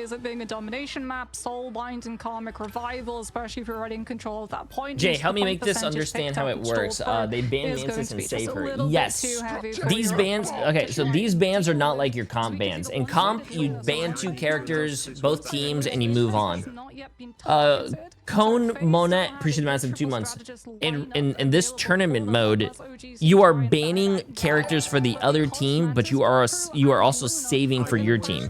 is it being a domination map, soulbind and karmic revival, especially if you're already in control of that point. Jay, help me make this understand how it works. They ban Mantis and save her. Yes. These bans, okay, so these bans are not like your comp bans. In comp, you ban 2 characters, both teams, and you move on. Cone Monet, appreciate the massive 2 months. In this tournament mode, you are banning characters for the other team, but you are also saving for your team.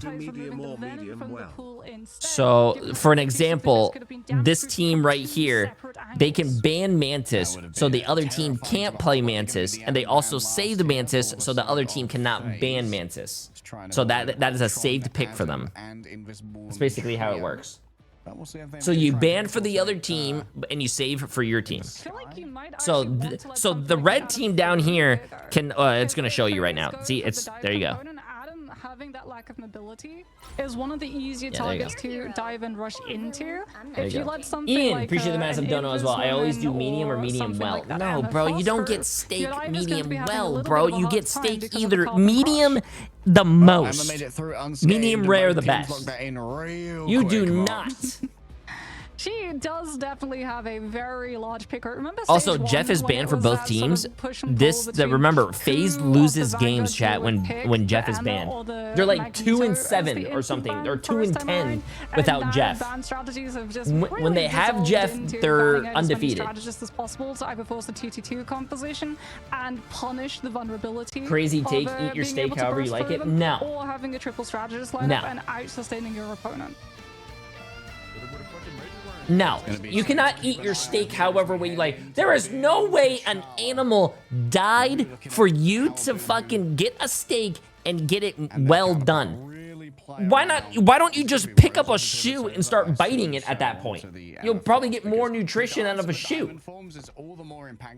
So, for an example, this team right here, they can ban Mantis, so the other team can't play Mantis, and they also save the Mantis, so the other team cannot ban Mantis. So that is a saved pick for them. That's basically how it works. So you ban for the other team, and you save for your team. So the red team down here can, it's gonna show you right now. See, there you go. Having that lack of mobility is one of the easier targets to dive and rush into. If you let something Ian, like appreciate the massive dono as well. I always do medium or medium well. No, bro, you don't get steak medium well, bro. You get steak either medium the most, medium rare the best. You do not. She does definitely have a very large picker. Remember also, Jeff is banned for both teams. Remember, FaZe loses games, chat, when Jeff is banned. They're like 2-7 or something, or 2-10 without Jeff. When they have Jeff, they're undefeated. As possible to either force the 2-2 composition and punish the vulnerability. Crazy take, eat your steak however you like it. No. Or having a triple strategist lineup and out-sustaining your opponent. No, you cannot eat your steak however way you like. There is no way an animal died for you to fucking get a steak and get it well done. Why not? Why don't you just pick up a shoe and start biting it at that point? You'll probably get more nutrition out of a shoe.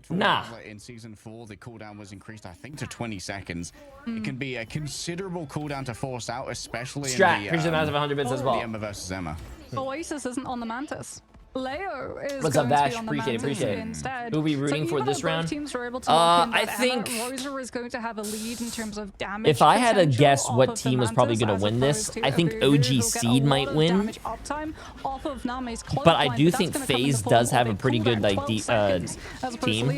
Nah. In season 4, the cooldown was increased, I think, to 20 seconds. It can be a considerable cooldown to force out, especially Strat, in the appreciate the massive 100 bits as well. Emma versus Emma. Oasis isn't on the Mantis. Leo is What's up, going Vash? to be on the Appreciate it. Instead. Who are we rooting for this round? Teams were able to lock in I think Rosa is going to have a lead in terms of damage. If I had to guess what team was probably going to win this, I think OG Seed might win. But I do think FaZe does have a pretty good team.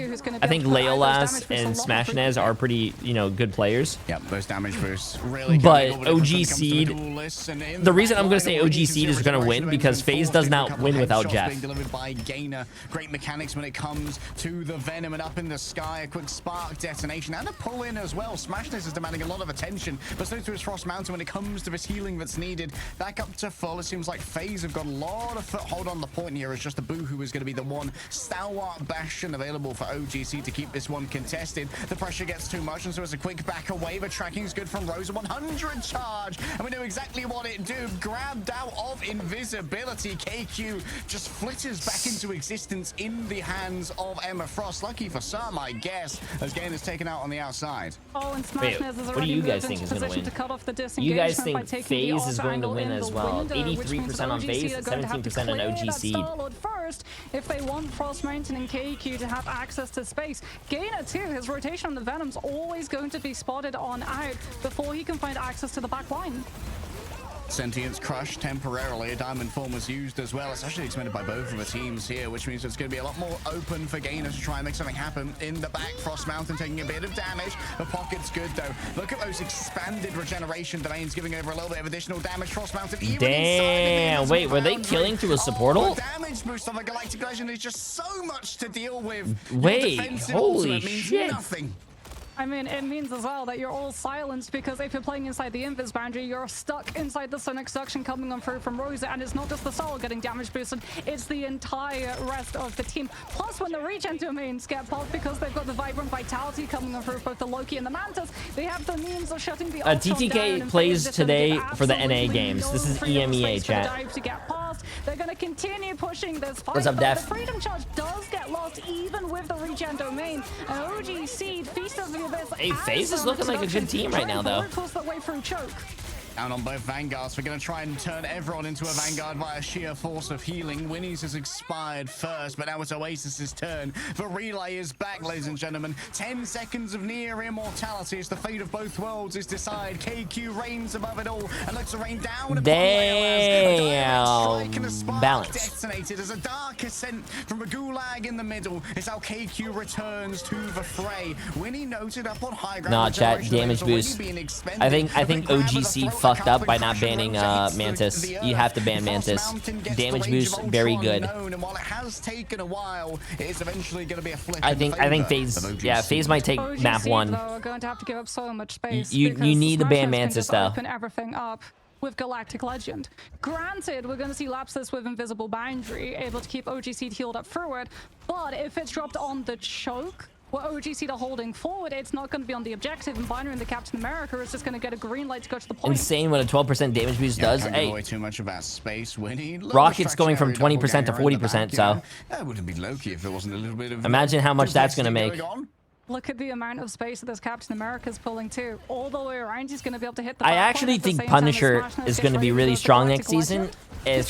I think Leolas and Smashnez are pretty, good players. Yep, those damage boosts really. But OG Seed, the reason I'm going to say OG Seed is going to win because FaZe does not win without Jeff. Being delivered by Gainer. Great mechanics when it comes to the Venom, and up in the sky, a quick spark detonation and a pull in as well. Smashness is demanding a lot of attention, but so too is Frost Mountain when it comes to his healing that's needed. Back up to full. It seems like FaZe have got a lot of foothold on the point here. It's just the Boo who is going to be the one stalwart bastion available for OGC to keep this one contested. The pressure gets too much, and so it's a quick back away. The tracking's good from Rosa. 100 charge, and we know exactly what it do. Grabbed out of invisibility. KQ just flitters back into existence in the hands of Emma Frost. Lucky for some, I guess, as Gain is taken out on the outside. Oh, and Wait, what do you guys think is going to win? You guys think FaZe is going to win as well. 83% on FaZe, 17% on OG Seed. First, if they want Frost Mountain and KQ to have access to space. Gainer too, his rotation on the Venom's always going to be spotted on out before he can find access to the back line. Sentience crushed temporarily. A diamond form was used as well. It's actually expended by both of the teams here, which means it's going to be a lot more open for Gainer to try and make something happen in the back. Frost Mountain taking a bit of damage. The pocket's good though. Look at those expanded regeneration domains giving over a little bit of additional damage. Frost Mountain even damn, wait, were they killing through a supportal? The damage boost on the Galactic Legend is just so much to deal with. Wait, holy shit. Nothing. I mean, it means as well that you're all silenced because if you're playing inside the Invis boundary, you're stuck inside the Sonic Suction coming on through from Rosa, and it's not just the Soul getting damage boosted, it's the entire rest of the team. Plus, when the regen domains get popped because they've got the Vibrant Vitality coming on through both the Loki and the Mantis, they have the means of shutting the TTK plays today for the NA games. This is EMEA, chat. They're going to continue pushing this fight. What's up, Def? The Freedom Charge does get lost even with the regen domain. And OG Seed, Feast of the Abyss. Hey, FaZe is looking like a good team right now, though. Down on both Vanguards. We're going to try and turn everyone into a Vanguard via sheer force of healing. Winnie's has expired first, but now it's Oasis's turn. The relay is back, ladies and gentlemen. 10 seconds of near immortality as the fate of both worlds is decided. KQ reigns above it all and looks to rain down upon Damn. Balance. Detonated as a dark ascent from a gulag in the middle is how KQ returns to the fray. Winnie noted up on high ground. Nah, chat, damage boost. I think OGC fucked up by not banning Mantis. You have to ban Mantis. Damage boost, very good. I think FaZe might take map 1. Are going to have to give up so much space. You need to ban Mantis though. Open everything up with Galactic Legend. Granted, we're going to see Lapsus with Invisible Boundary, able to keep OGC healed up through it, but if it's dropped on the choke, what OGC are holding forward, it's not going to be on the objective, and Binary and the Captain America is just going to get a green light to go to the point. Insane what a 12% damage boost does. Hey, too much about space, Winnie. Rocket's going from 20% to 40%, so that wouldn't be Loki if there wasn't a little bit of imagine how much that's going to make. Look at the amount of space that this Captain America's pulling too. All the way around, he's going to be able to hit the I actually think Punisher is going to be really strong next season if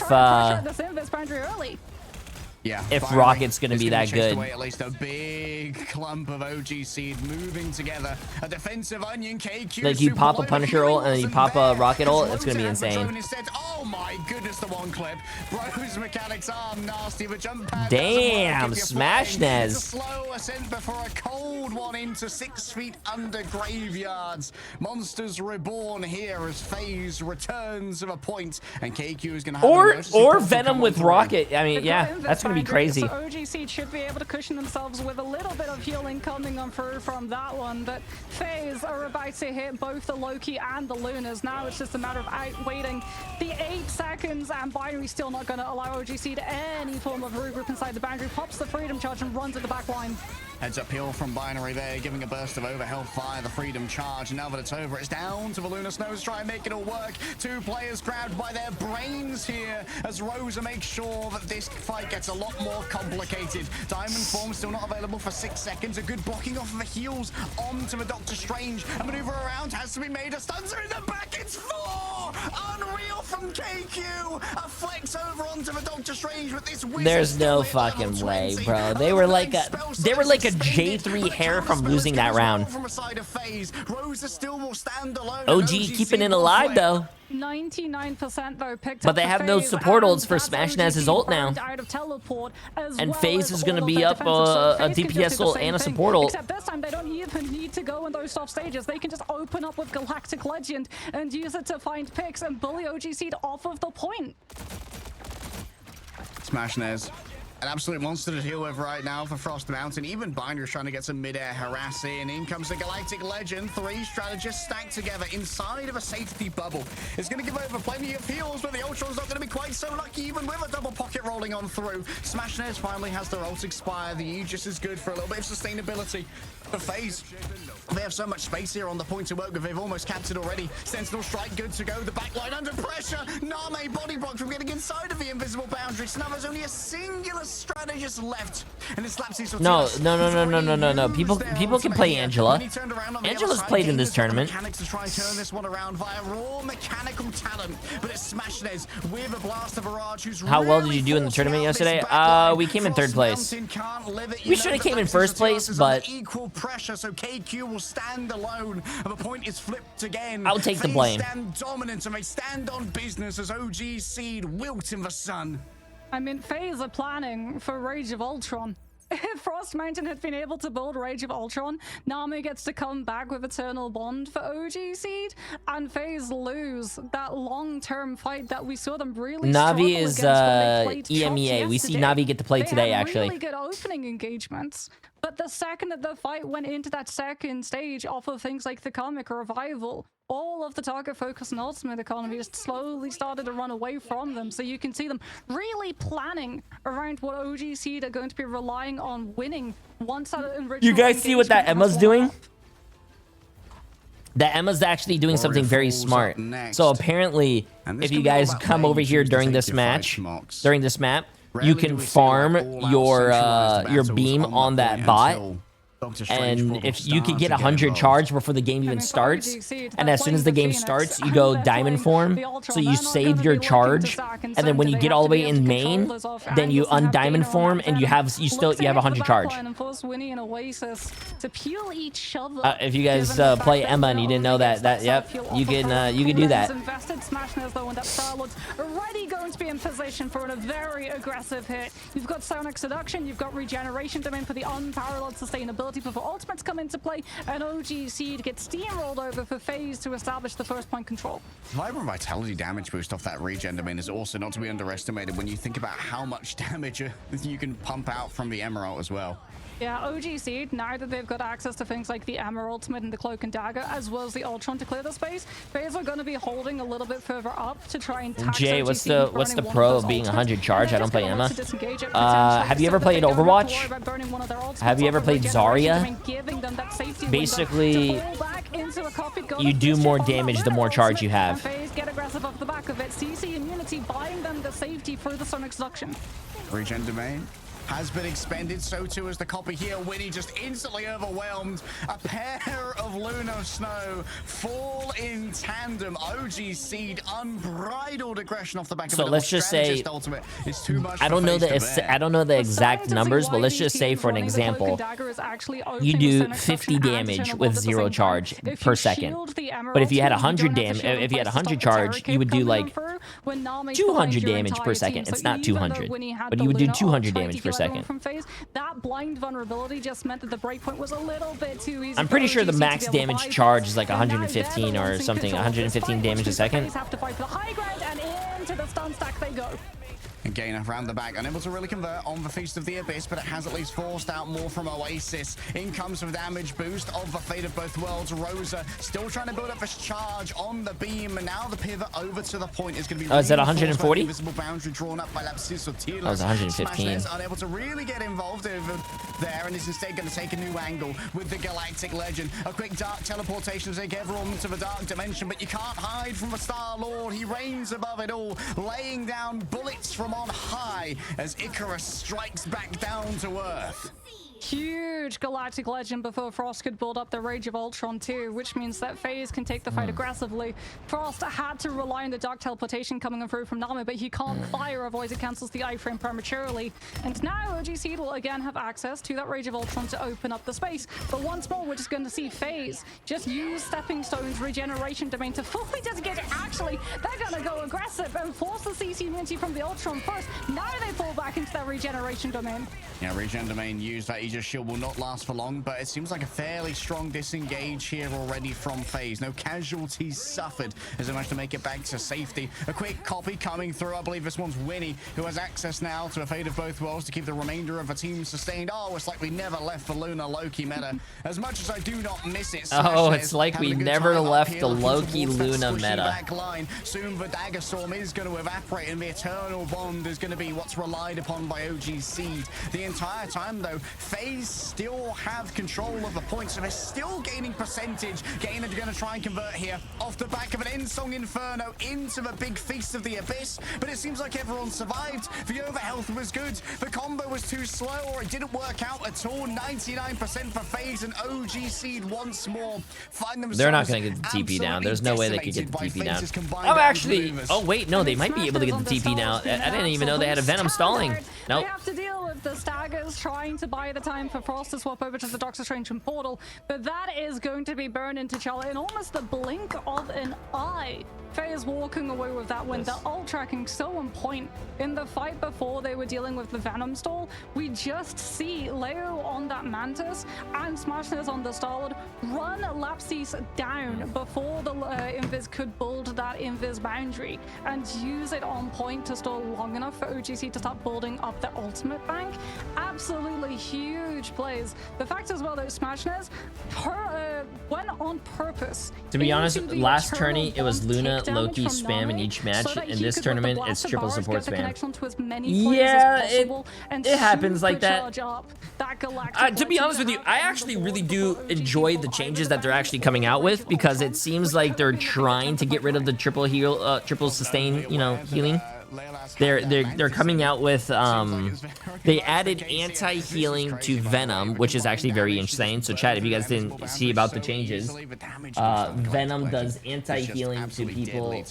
Rocket's going to be that good. At least a big clump of OG seed moving together. A defensive onion. KQ like you pop a Punisher ult and then you pop a Rocket ult, it's going to be insane. Oh my goodness, the one clip. Bro's mechanics are nasty, but jump pad. Damn, smash Nez. Slow ascent before a cold one into 6 feet under graveyards. Monsters reborn here as FaZe returns to a point, and KQ is going to have or Venom with Rocket. I mean, yeah, that's going to be crazy. So OGC should be able to cushion themselves with a little bit of healing coming on through from that one, but FaZe are about to hit both the Loki and the Lunas. Now it's just a matter of waiting the 8 seconds, and Binary still not going to allow OGC to any form of regroup inside the boundary. Pops the Freedom Charge and runs at the back line. Heads uphill from Binary there, giving a burst of overhealth via the Freedom Charge. And now that it's over, it's down to the Lunar Snows to try and make it all work. 2 players grabbed by their brains here as Rosa makes sure that this fight gets a lot more complicated. Diamond Form still not available for 6 seconds. A good blocking off of the heels onto the Doctor Strange. A maneuver around has to be made. A stuns are in the back. It's 4! Unreal from KQ. A flex over onto the Doctor Strange with this wizard. There's no fucking way, bro. They were like a Jay3 hair from losing that round. OG keeping it alive though. 99% though picked but they have no support ults for Smash Naz's ult now. And FaZe is going to be up a DPS ult and a support ult. Except this time they don't even need to go in those soft stages. They can just open up with Galactic Legend and use it to find picks and bully OG Seed off of the point. Smash Naz. An absolute monster to deal with right now for Frost Mountain. Even Binder's trying to get some mid-air harassing. In comes the Galactic Legend. 3 strategists stacked together inside of a safety bubble. It's going to give over plenty of heals, but the Ultron's not going to be quite so lucky, even with a double pocket rolling on through. Smashnez finally has their ult expire. The Aegis is good for a little bit of sustainability. The FaZe, they have so much space here on the point to work with. They've almost capped it already. Sentinel Strike good to go. The backline under pressure. Name body blocked from getting inside of the invisible boundary. So now there's only a singular strategist left, and it's Lapsy. No. People can play Angela. Angela's played in this tournament. Mechanics to try and turn this one around via raw mechanical talent, but it's Smashnez with a blast of barrage. Who's how well did you do in the tournament yesterday? We came in 3rd place. We should have came in 1st place, but equal pressure, so KQ will stand alone. And the point is flipped again. I'll take the blame. Stand dominant, and they stand on business as OG Seed wilt in the sun. I mean, FaZe are planning for Rage of Ultron. If Frost Mountain had been able to build Rage of Ultron, Nami gets to come back with Eternal Bond for OG Seed, and FaZe lose that long-term fight that we saw them really Navi is EMEA. We see Navi get to play today, actually. Really good opening engagements. But the second that the fight went into that second stage off of things like the comic revival, all of the target focus and ultimate economy just slowly started to run away from them. So you can see them really planning around what OG Seed are going to be relying on winning once that enrichment. You guys see what that Emma's doing? That Emma's actually doing something very smart. So apparently, if you guys come over here during this match, during this map, you can farm your beam on that bot And if you could get 100 charge before the game even starts, and as soon as the game starts, you go diamond form, so you save your charge, and then when you get all the way in main, then you undiamond form, and you have 100 charge. If you guys play Emma and you didn't know that, yep, you can do that. Already going to be in position for a very aggressive hit. You've got Sonic Seduction, you've got Regeneration Domain for the unparalleled sustainability before ultimates come into play, and OG Seed gets steamrolled over for FaZe to establish the first point control. Vibrant Vitality damage boost off that Regen Domain is also not to be underestimated when you think about how much damage you can pump out from the Emerald as well. Yeah, OG Seed, now that they've got access to things like the Emma Ultimate and the Cloak and Dagger, as well as the Ultron to clear the space, FaZe are going to be holding a little bit further up to try and tax Jay, OG what's Seed the pro of being 100 charge? I don't play Emma. Have you ever played Overwatch? Have you ever played Zarya? Basically, you do more damage the more charge you have. FaZe get aggressive off the back of it. CC and Unity buying them the safety through the Sonic Seduction. Regen Domain has been expended, so too is the copy here. Winnie just instantly overwhelmed. A pair of Lunar Snow fall in tandem. OG Seed, unbridled aggression off the back of it. So let's just say, I don't know the exact numbers, but let's just say for an example, you do 50 damage with 0 charge per second. But if you had 100 charge, you would do like 200 damage per second. It's not 200, but you would do 200 damage per second. From FaZe. That blind vulnerability just meant that the breakpoint was a little bit too easy. I'm pretty sure the max damage charge is like 115 or something, 115 damage a second. Have to fight for the high ground, and into the stun stack they go. And Gainer around the back, unable to really convert on the Feast of the Abyss, but it has at least forced out more from Oasis. In comes the damage boost of the Fate of Both Worlds. Rosa still trying to build up his charge on the beam, and now the pivot over to the point is going to be... Oh, is that 140? Invisible boundary drawn up by Lapsis or That was 115. Unable to really get involved over there, and is instead going to take a new angle with the Galactic Legend. A quick dark teleportation to take everyone into the dark dimension, but you can't hide from the Star-Lord. He reigns above it all, laying down bullets from on high as Icarus strikes back down to Earth. Huge Galactic Legend before Frost could build up the Rage of Ultron too, which means that FaZe can take the fight aggressively. Frost had to rely on the dark teleportation coming through from Nami, but he can't fire, otherwise it cancels the iframe prematurely. And now OG Seed will again have access to that Rage of Ultron to open up the space. But once more, we're just going to see FaZe just use Stepping Stone's Regeneration Domain to fully disengage. Actually, they're going to go aggressive and force the CC immunity from the Ultron first. Now they fall back into that Regeneration Domain. Yeah, Regen Domain used that Aegis Shield will not last for long, but it seems like a fairly strong disengage here already from FaZe. No casualties suffered as they managed to make it back to safety. A quick copy coming through. I believe this one's Winnie, who has access now to a Fate of Both Worlds to keep the remainder of the team sustained. Oh, it's like we never left the Lunar Loki meta. As much as I do not miss it. Oh, it's like we never left the Loki Luna meta. Soon the Dagger Storm is going to evaporate, and the Eternal Bond is going to be what's relied upon by OG Seed. The entire time, though, FaZe still have control of the point, so they're still gaining percentage. Gainer going to try and convert here off the back of an Ensong Inferno into the big Feast of the Abyss, but it seems like everyone survived. The overhealth was good, the combo was too slow, or it didn't work out at all. 99% for FaZe, and OG Seed once more find themselves. They're not going to get the TP down. There's no way they could get the TP down. Oh, actually, oh wait, no, they might be able to get the TP now. I didn't even know they had a Venom stalling. Nope. They have to deal with the Staggers trying to buy the time for Frost to swap over to the Doctor Strange and Portal, but that is going to be burned into T'Challa in almost the blink of an eye. FaZe walking away with that win. The ult tracking so on point. In the fight before they were dealing with the Venom stall, we just see Leo on that Mantis and Smashness on the Starlord run Lapsis down before the Invis could build that Invis boundary and use it on point to stall long enough for OGC to start building up the ultimate bank. Absolutely huge plays. The fact as well that Smashness went on purpose. To be honest, last tourney it was Luna, Loki spam in each match. In this tournament, it's triple support spam. Yeah, it happens like that. To be honest with you, I actually really do enjoy the changes that they're actually coming out with, because it seems like they're trying to get rid of the triple heal, triple sustain, you know, healing. they're coming out with they added anti-healing to Venom, which is actually very insane. So chat, if you guys didn't see about the changes, Venom does anti-healing to people.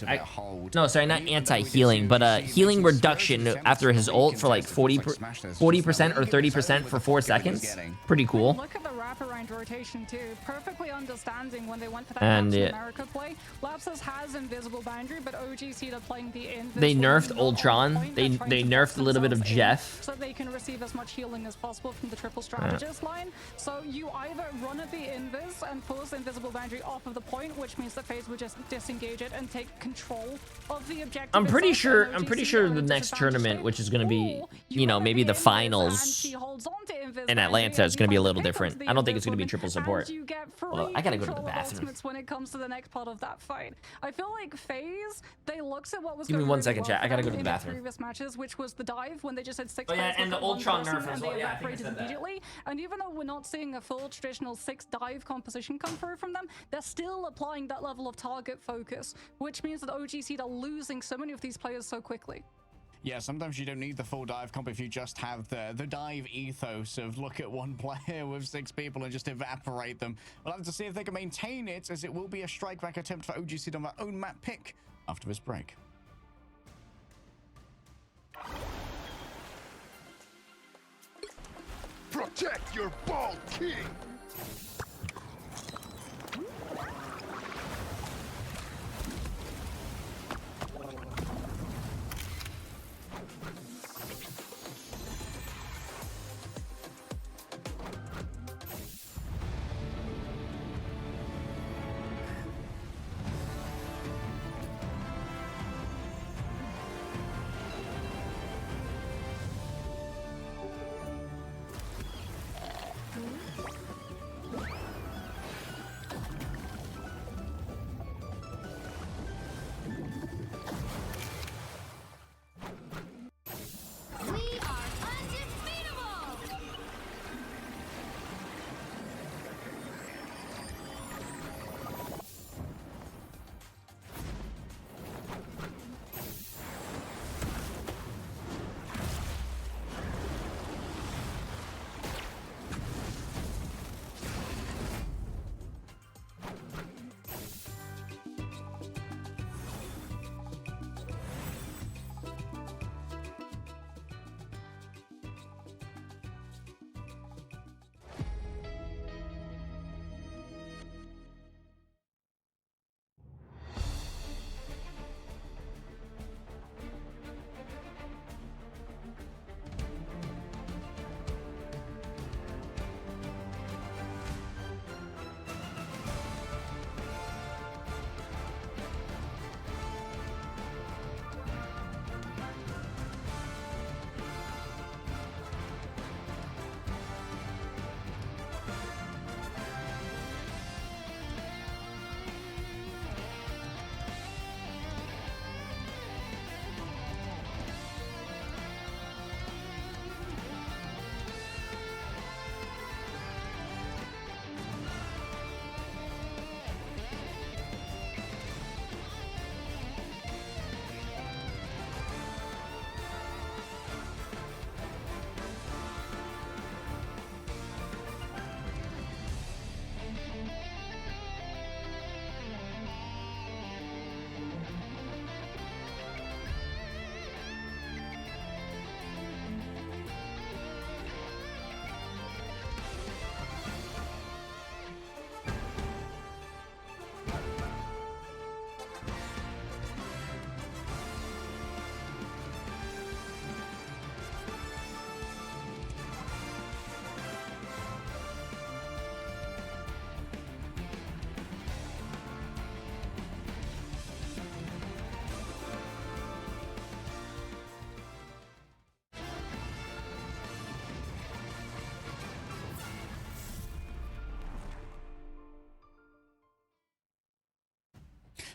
No, sorry, not anti-healing, but healing reduction after his ult for like 40% or 30% for 4 seconds. Pretty cool. Look at the wraparound rotation too. Perfectly understanding when they went for that And America play. Lapsus has invisible boundary, but OGC are playing the invisible. They nerfed Ultron. They nerfed a little bit of Jeff. So they can receive as much healing as possible from the triple strategist line. So you either run at the invis and force the invisible boundary off of the point, which means that FaZe would just disengage it and take control of the objective. I'm pretty sure the next tournament, which is going to be, you know, maybe the finals in Atlanta, is going to be a little different. I don't think it's going to be triple support. Well, I gotta go to the bathroom. When it comes to the next part of that fight, I feel like FaZe, they looked at what was Give me going 1 really second, well chat. I gotta for go to them the in bathroom. Previous matches, which was the dive when they just had 6 Oh, yeah, players and the look at one Ultron person nerf as and well. they Yeah, I think I evaporated said that. immediately. And even though we're not seeing a full traditional 6 dive composition come through from them, they're still applying that level of target focus, which means that OGC are losing so many of these players so quickly. Yeah, sometimes you don't need the full dive comp if you just have the dive ethos of look at one player with 6 people and just evaporate them. We'll have to see if they can maintain it, as it will be a strike back attempt for OGC on their own map pick after this break. Protect your bald king!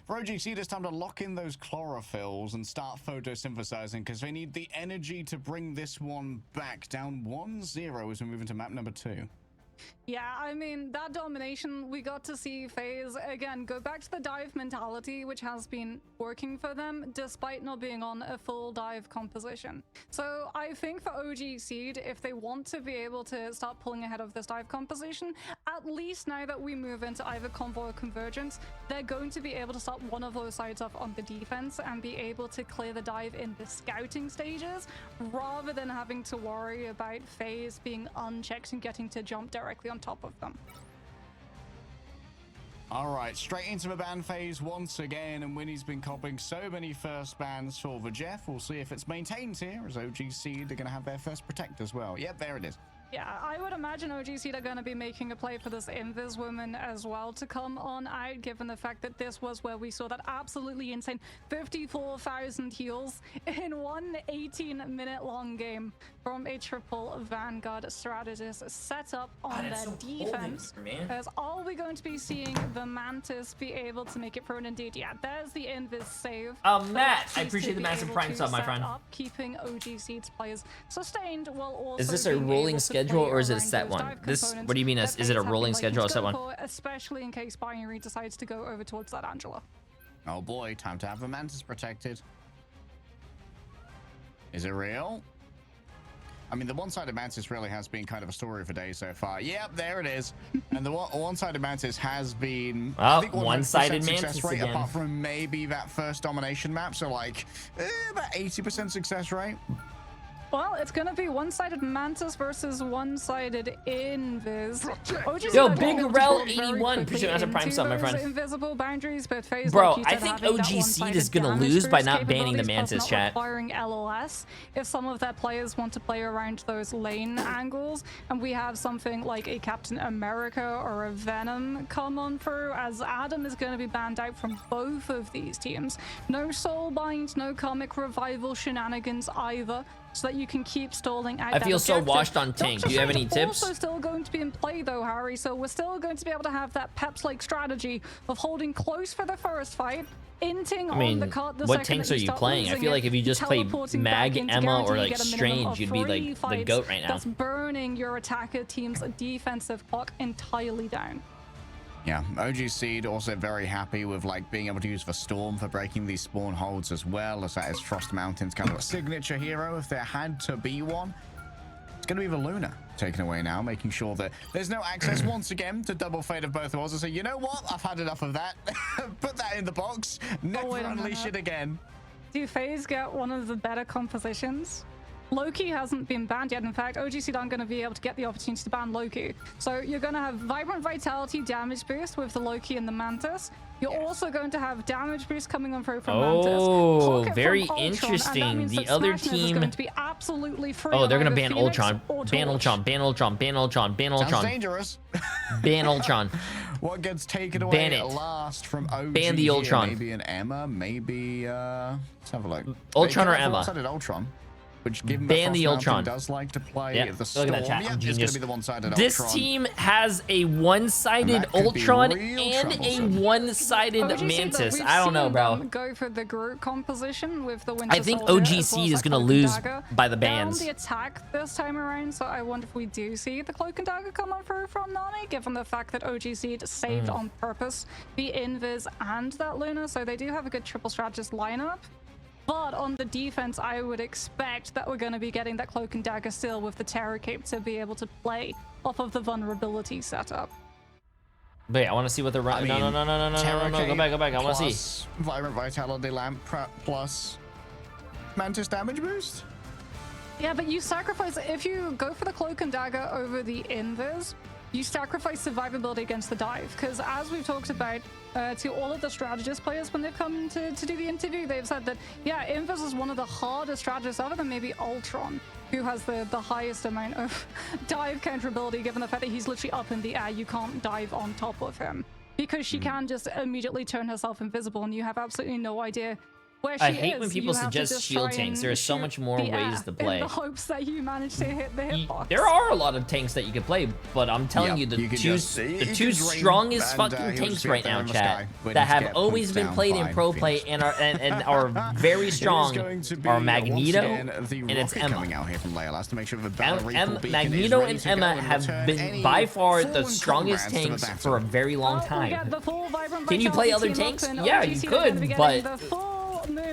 For OGC, it's time to lock in those chlorophylls and start photosynthesizing, because they need the energy to bring this one back. Down 1-0 as we move into map number 2. Yeah, I mean, that domination, we got to see FaZe, again, go back to the dive mentality, which has been working for them, despite not being on a full dive composition. So I think for OG Seed, if they want to be able to start pulling ahead of this dive composition, at least now that we move into either Convoy or Convergence, they're going to be able to start one of those sides off on the defense and be able to clear the dive in the scouting stages, rather than having to worry about FaZe being unchecked and getting to jump directly on top of them. All right, straight into the ban phase once again, and Winnie's been copping so many first bans for the Jeff. We'll see if it's maintained here, as OG Seed are going to have their first protect as well. Yep, there it is. Yeah, I would imagine OG Seed are going to be making a play for this Invis woman as well to come on out, given the fact that this was where we saw that absolutely insane 54,000 heals in one 18-minute long game from a triple Vanguard strategist set up on their defense. As are we going to be seeing the Mantis be able to make it through? And indeed, yeah, there's the Invis save. Matt, I appreciate the massive prime sub, my friend. Keeping OG Seed's players sustained while also is this a rolling schedule or is it a set one? This, what do you mean? Is it a rolling schedule or set one? Especially in case Binary decides to go over towards that Angela. Oh boy, time to have the Mantis protected. Is it real? I mean, the one-sided Mantis really has been kind of a story of the day so far. Yep, there it is. And the one-sided Mantis has been, well, I think, one-sided success rate, again. apart from maybe that first domination map. So like about 80% success rate. Well, it's gonna be one-sided Mantis versus one-sided Invis. Yo, Big Rel 81, appreciate as a prime sub, my friend. Invisible boundaries, but FaZe, bro, like I think OG Seed is gonna lose by not banning the Mantis, chat. Requiring LOS if some of their players want to play around those lane angles, and we have something like a Captain America or a Venom come on through, as Adam is going to be banned out from both of these teams. No Soulbind, no Comic Revival shenanigans either, so that you can keep stalling out. I feel so washed on tank. Do you have any tips? Also still going to be in play though, Harry, so we're still going to be able to have that Peps-like strategy of holding close for the first fight, inting on the cart the what second tanks that are you playing? I feel like if you just play Mag, Emma, or like Strange, you'd be like the GOAT right now. That's burning your attacker team's defensive clock entirely down. Yeah, OG Seed also very happy with like being able to use the Storm for breaking these spawn holds as well, as that is Frost Mountain's kind of a signature hero if there had to be one. It's going to be the Luna taken away now, making sure that there's no access once again to double fate of both of us. And say, you know what? I've had enough of that. Put that in the box. Never unleash it again. Do FaZe get one of the better compositions? Loki hasn't been banned yet. In fact, OG Seed aren't going to be able to get the opportunity to ban Loki. So you're going to have Vibrant Vitality damage boost with the Loki and the Mantis. You're also going to have damage boost coming on through from Mantis. Oh, Pocket very Ultron, interesting. The other team is going to be absolutely free. Oh, they're going to ban Ultron. Ban Ultron. Ban Ultron. Ban Ultron. Ban Ultron. Sounds dangerous. Ban Ultron. What gets taken away ban it. Last from OG? Ban the Ultron. Maybe an Emma. Maybe let's have a look. Ultron or Emma? One-sided Ultron. Which, given ban the Ultron, does like to play the Storm. Look at that chat. It's going to be the one-sided this Ultron. team has a one-sided Ultron and a one-sided Mantis. I don't know, bro. Go for the group composition with the Winter I think Soldier, OG Seed is going to lose by the bans. The attack this time around, so I wonder if we do see the Cloak and Dagger come on through from Nami, given the fact that OG Seed saved on purpose the Invis and that Luna, so they do have a good triple strategist lineup. But on the defense, I would expect that we're going to be getting that Cloak and Dagger still with the Terror Cape to be able to play off of the vulnerability setup. Wait, I want to see what they're running. No, go back. I want to see. Vibrant Vitality Lamp plus Mantis damage boost? Yeah, but you sacrifice, if you go for the Cloak and Dagger over the Invis, you sacrifice survivability against the dive, because as we've talked about to all of the strategist players when they've come to do the interview, they've said that, yeah, Invis is one of the hardest strategists other than maybe Ultron, who has the highest amount of dive counterability, given the fact that he's literally up in the air. You can't dive on top of him, because she can just immediately turn herself invisible, and you have absolutely no idea Where I she hate is, when people you have to suggest just shield try tanks. and There are so shoot much more the ways air to play. in the hopes that you manage to hit the hitbox. There are a lot of tanks that you can play, but I'm telling you, the two strongest fucking tanks right now, chat, that have always been played in pro play and are very strong are Magneto and it's Emma. Magneto and Emma have been by far the strongest tanks for a very long time. Can you play other tanks? Yeah, you could, but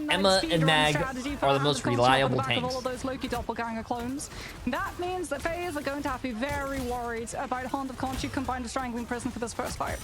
Emma and Mag are the most reliable tanks. All of those Loki doppelganger clones. That means that FaZe are going to have to be very worried about Hand of Khonshu combined with Strangling Prison for this first fight.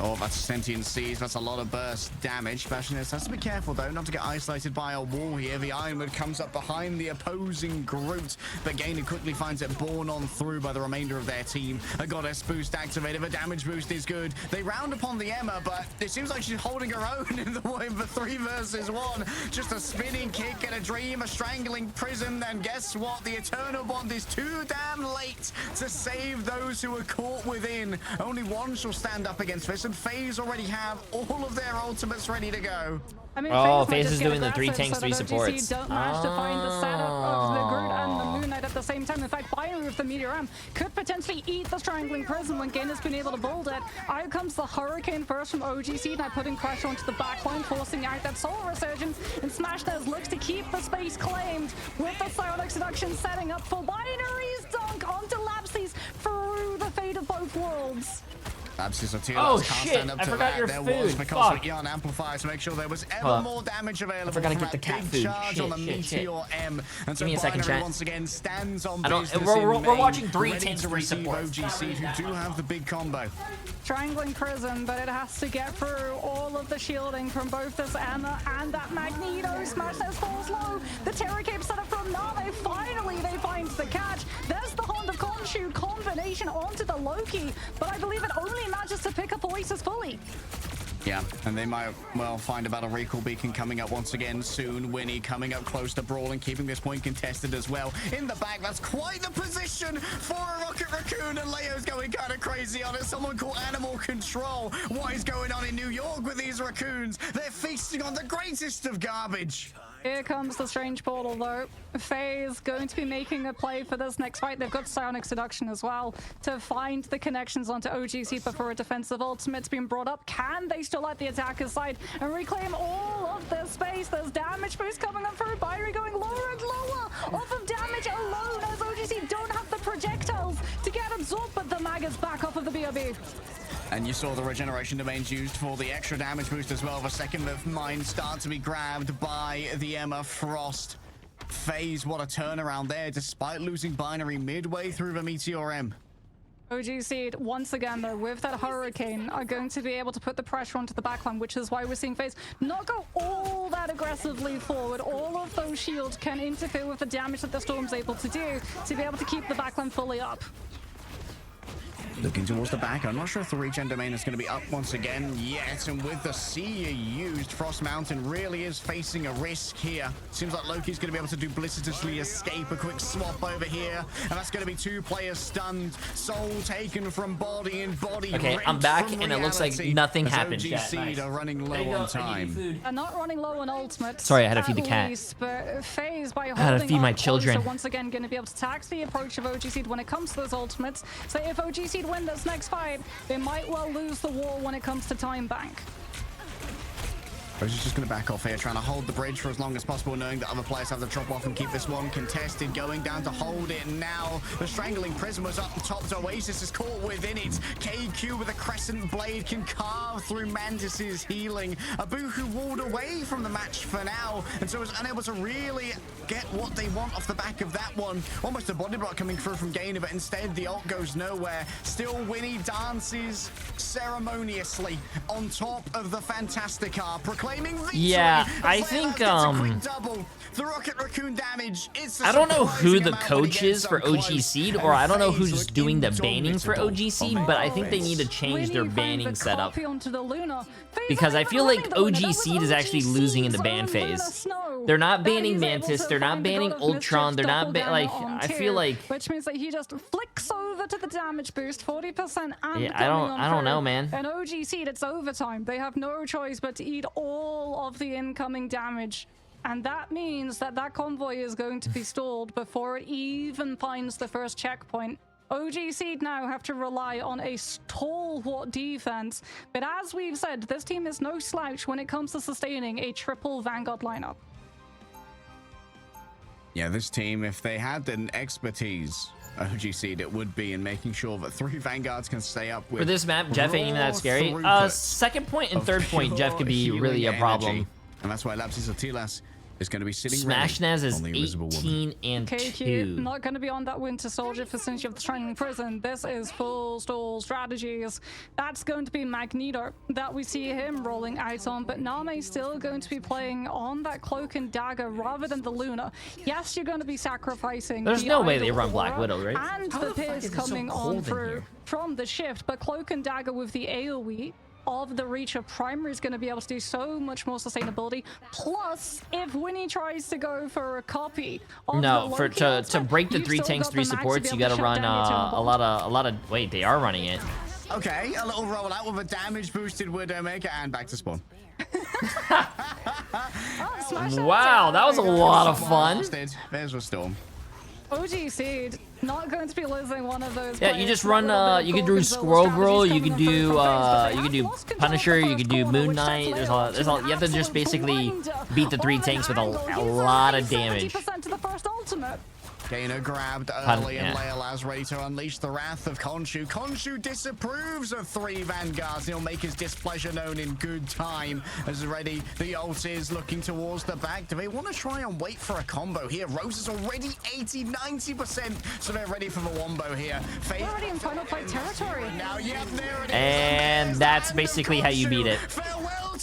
Oh, that's sentient seas. That's a lot of burst damage. Passionist has to be careful, though, not to get isolated by a wall here. The Ironwood comes up behind the opposing Groot, but Gainer quickly finds it borne on through by the remainder of their team. A Goddess boost activated. The damage boost is good. They round upon the Emma, but it seems like she's holding her own in the way of a 3 versus 1. Just a spinning kick and a dream, a strangling prison, and guess what? The Eternal Bond is too damn late to save those who are caught within. Only one shall stand up against this. FaZe already have all of their ultimates ready to go. I mean, FaZe is doing the 3 tanks, 3 supports. Don't manage to find the setup of the Groot and the Moon Knight at the same time. In fact, Binary with the Meteor M could potentially eat the Strangling Prison when Gain has been able to build it. Out comes the Hurricane first from OGC, now putting pressure onto the backline, forcing out that Soul Resurgence. And Smashnez looks to keep the space claimed with the Psionic Seduction setting up for Binary's dunk onto Lapsies through the fate of both worlds. Oh shit, I forgot your food. Fuck. Amplifiers to make sure there was ever more damage available. I forgot to get the cat food. Shit. M. And Give me a second, chat. Once again stands on we're watching 3 tanks, 3 supports. OGC who do have the big combo. Strangling Prison, but it has to get through all of the shielding from both this Emma and that Magneto. Smashnez falls low. The Terror Cape set up from Nave. Finally, they find the catch. There's the Hand of Khonshu combination onto the Loki, but I believe it only manages to pick up Oasis fully. Yeah, and they might well find about a recall beacon coming up once again soon. Winnie coming up close to Brawl and keeping this point contested as well. In the back, that's quite the position for a Rocket Raccoon, and Leo's going kind of crazy on it. Someone called Animal Control. What is going on in New York with these raccoons? They're feasting on the greatest of garbage. Here comes the Strange Portal, though. FaZe going to be making a play for this next fight. They've got Psionic Seduction as well to find the connections onto OGC before a defensive ultimate's been brought up. Can they still let the attacker's side and reclaim all of their space? There's damage boost coming up through. Binary going lower and lower off of damage alone as OGC don't have the projectiles to get absorbed, but the mag is back off of the BRB. And you saw the regeneration domains used for the extra damage boost as well. The second of mine start to be grabbed by the Emma Frost. FaZe, what a turnaround there, despite losing Binary midway through the Meteor M. OGC, once again, though, with that Hurricane, are going to be able to put the pressure onto the backline, which is why we're seeing FaZe not go all that aggressively forward. All of those shields can interfere with the damage that the Storm's able to do to be able to keep the backline fully up. Looking towards the back. I'm not sure if the regen domain is going to be up once again yet. And with the C used, Frost Mountain really is facing a risk here. Seems like Loki's going to be able to duplicitously escape. A quick swap over here. And that's going to be 2 players stunned. Soul taken from body and body. Okay, I'm back and it looks like nothing happened yet. Nice. Are running low on time. They're not running low on ultimate. Sorry, I had to feed the cat. Least, but FaZe by I had to feed my children. So once again, going to be able to tax the approach of OGC when it comes to those ultimates. So if OGC win this next fight, they might well lose the war when it comes to time bank. He's just going to back off here, trying to hold the bridge for as long as possible, knowing that other players have to drop off and keep this one contested. Going down to hold it now. The Strangling Prism was up the top. Oasis is caught within it. KQ with a Crescent Blade can carve through Mantis's healing. Abu, who walled away from the match for now, and so was unable to really get what they want off the back of that one. Almost a body block coming through from Gainer, but instead the ult goes nowhere. Still, Winnie dances ceremoniously on top of the Fantastica, proclaiming victory. Yeah, I think the Rocket Raccoon damage. I don't know who the coach is for OGC, or I don't know who's doing the banning for OGC, but I think they need to change their banning setup. Because I feel like OGC is actually losing in the ban phase. They're not banning Mantis, they're not banning Ultron, they're not like, I feel like, which means that he just flicks over to the damage boost, 40% and yeah, I don't know, man. And OGC, it's overtime. They have no choice but to eat all all of the incoming damage. And that means that that convoy is going to be stalled before it even finds the first checkpoint. OG Seed now have to rely on a stalwart defense. But as we've said, this team is no slouch when it comes to sustaining a triple Vanguard lineup. Yeah, this team, if they had an expertise, OG Seed, it would be in making sure that 3 Vanguards can stay up with. For this map, Jeff ain't even that scary. Second point and third point, Jeff could be really a problem. Energy. And that's why Lapsis Atilas is going to be sitting Smashnaz is on the Invisible 18 and KQ 2. not going to be on that Winter Soldier for Singe of the Strangling Prison. This is full stall strategies. That's going to be Magneto that we see him rolling out on, but Name still going to be playing on that Cloak and Dagger rather than the Luna. Yes, you're going to be sacrificing. There's no way they run Black Widow, right? And the Pierce coming on through from the shift, but Cloak and Dagger with the AoE of the reach of primary is going to be able to do so much more sustainability. Plus, if Winnie tries to go for a copy of to break the 3 tanks, 3 supports, you got to run a lot of. Wait, they are running it. Okay, a little roll out with a damage boosted Widowmaker and back to spawn. Wow, that was a lot of fun. There's a storm. OG Seed not going to be losing one of those. Yeah, you just run. You can do Squirrel Girl. You can do. Punisher. You can do Moon Knight. There's all. You have to just basically beat the 3 tanks with a lot of damage. To the first ultimate. Gainer grabbed early and Leolaz ready to unleash the wrath of Khonshu. Khonshu disapproves of 3 Vanguards. He'll make his displeasure known in good time. As ready, the ult is looking towards the back. Do they want to try and wait for a combo here? Rose is already 80-90%, so they're ready for the wombo here. They're already in final fight territory. Now, yep, there it is. And that's basically how you beat it.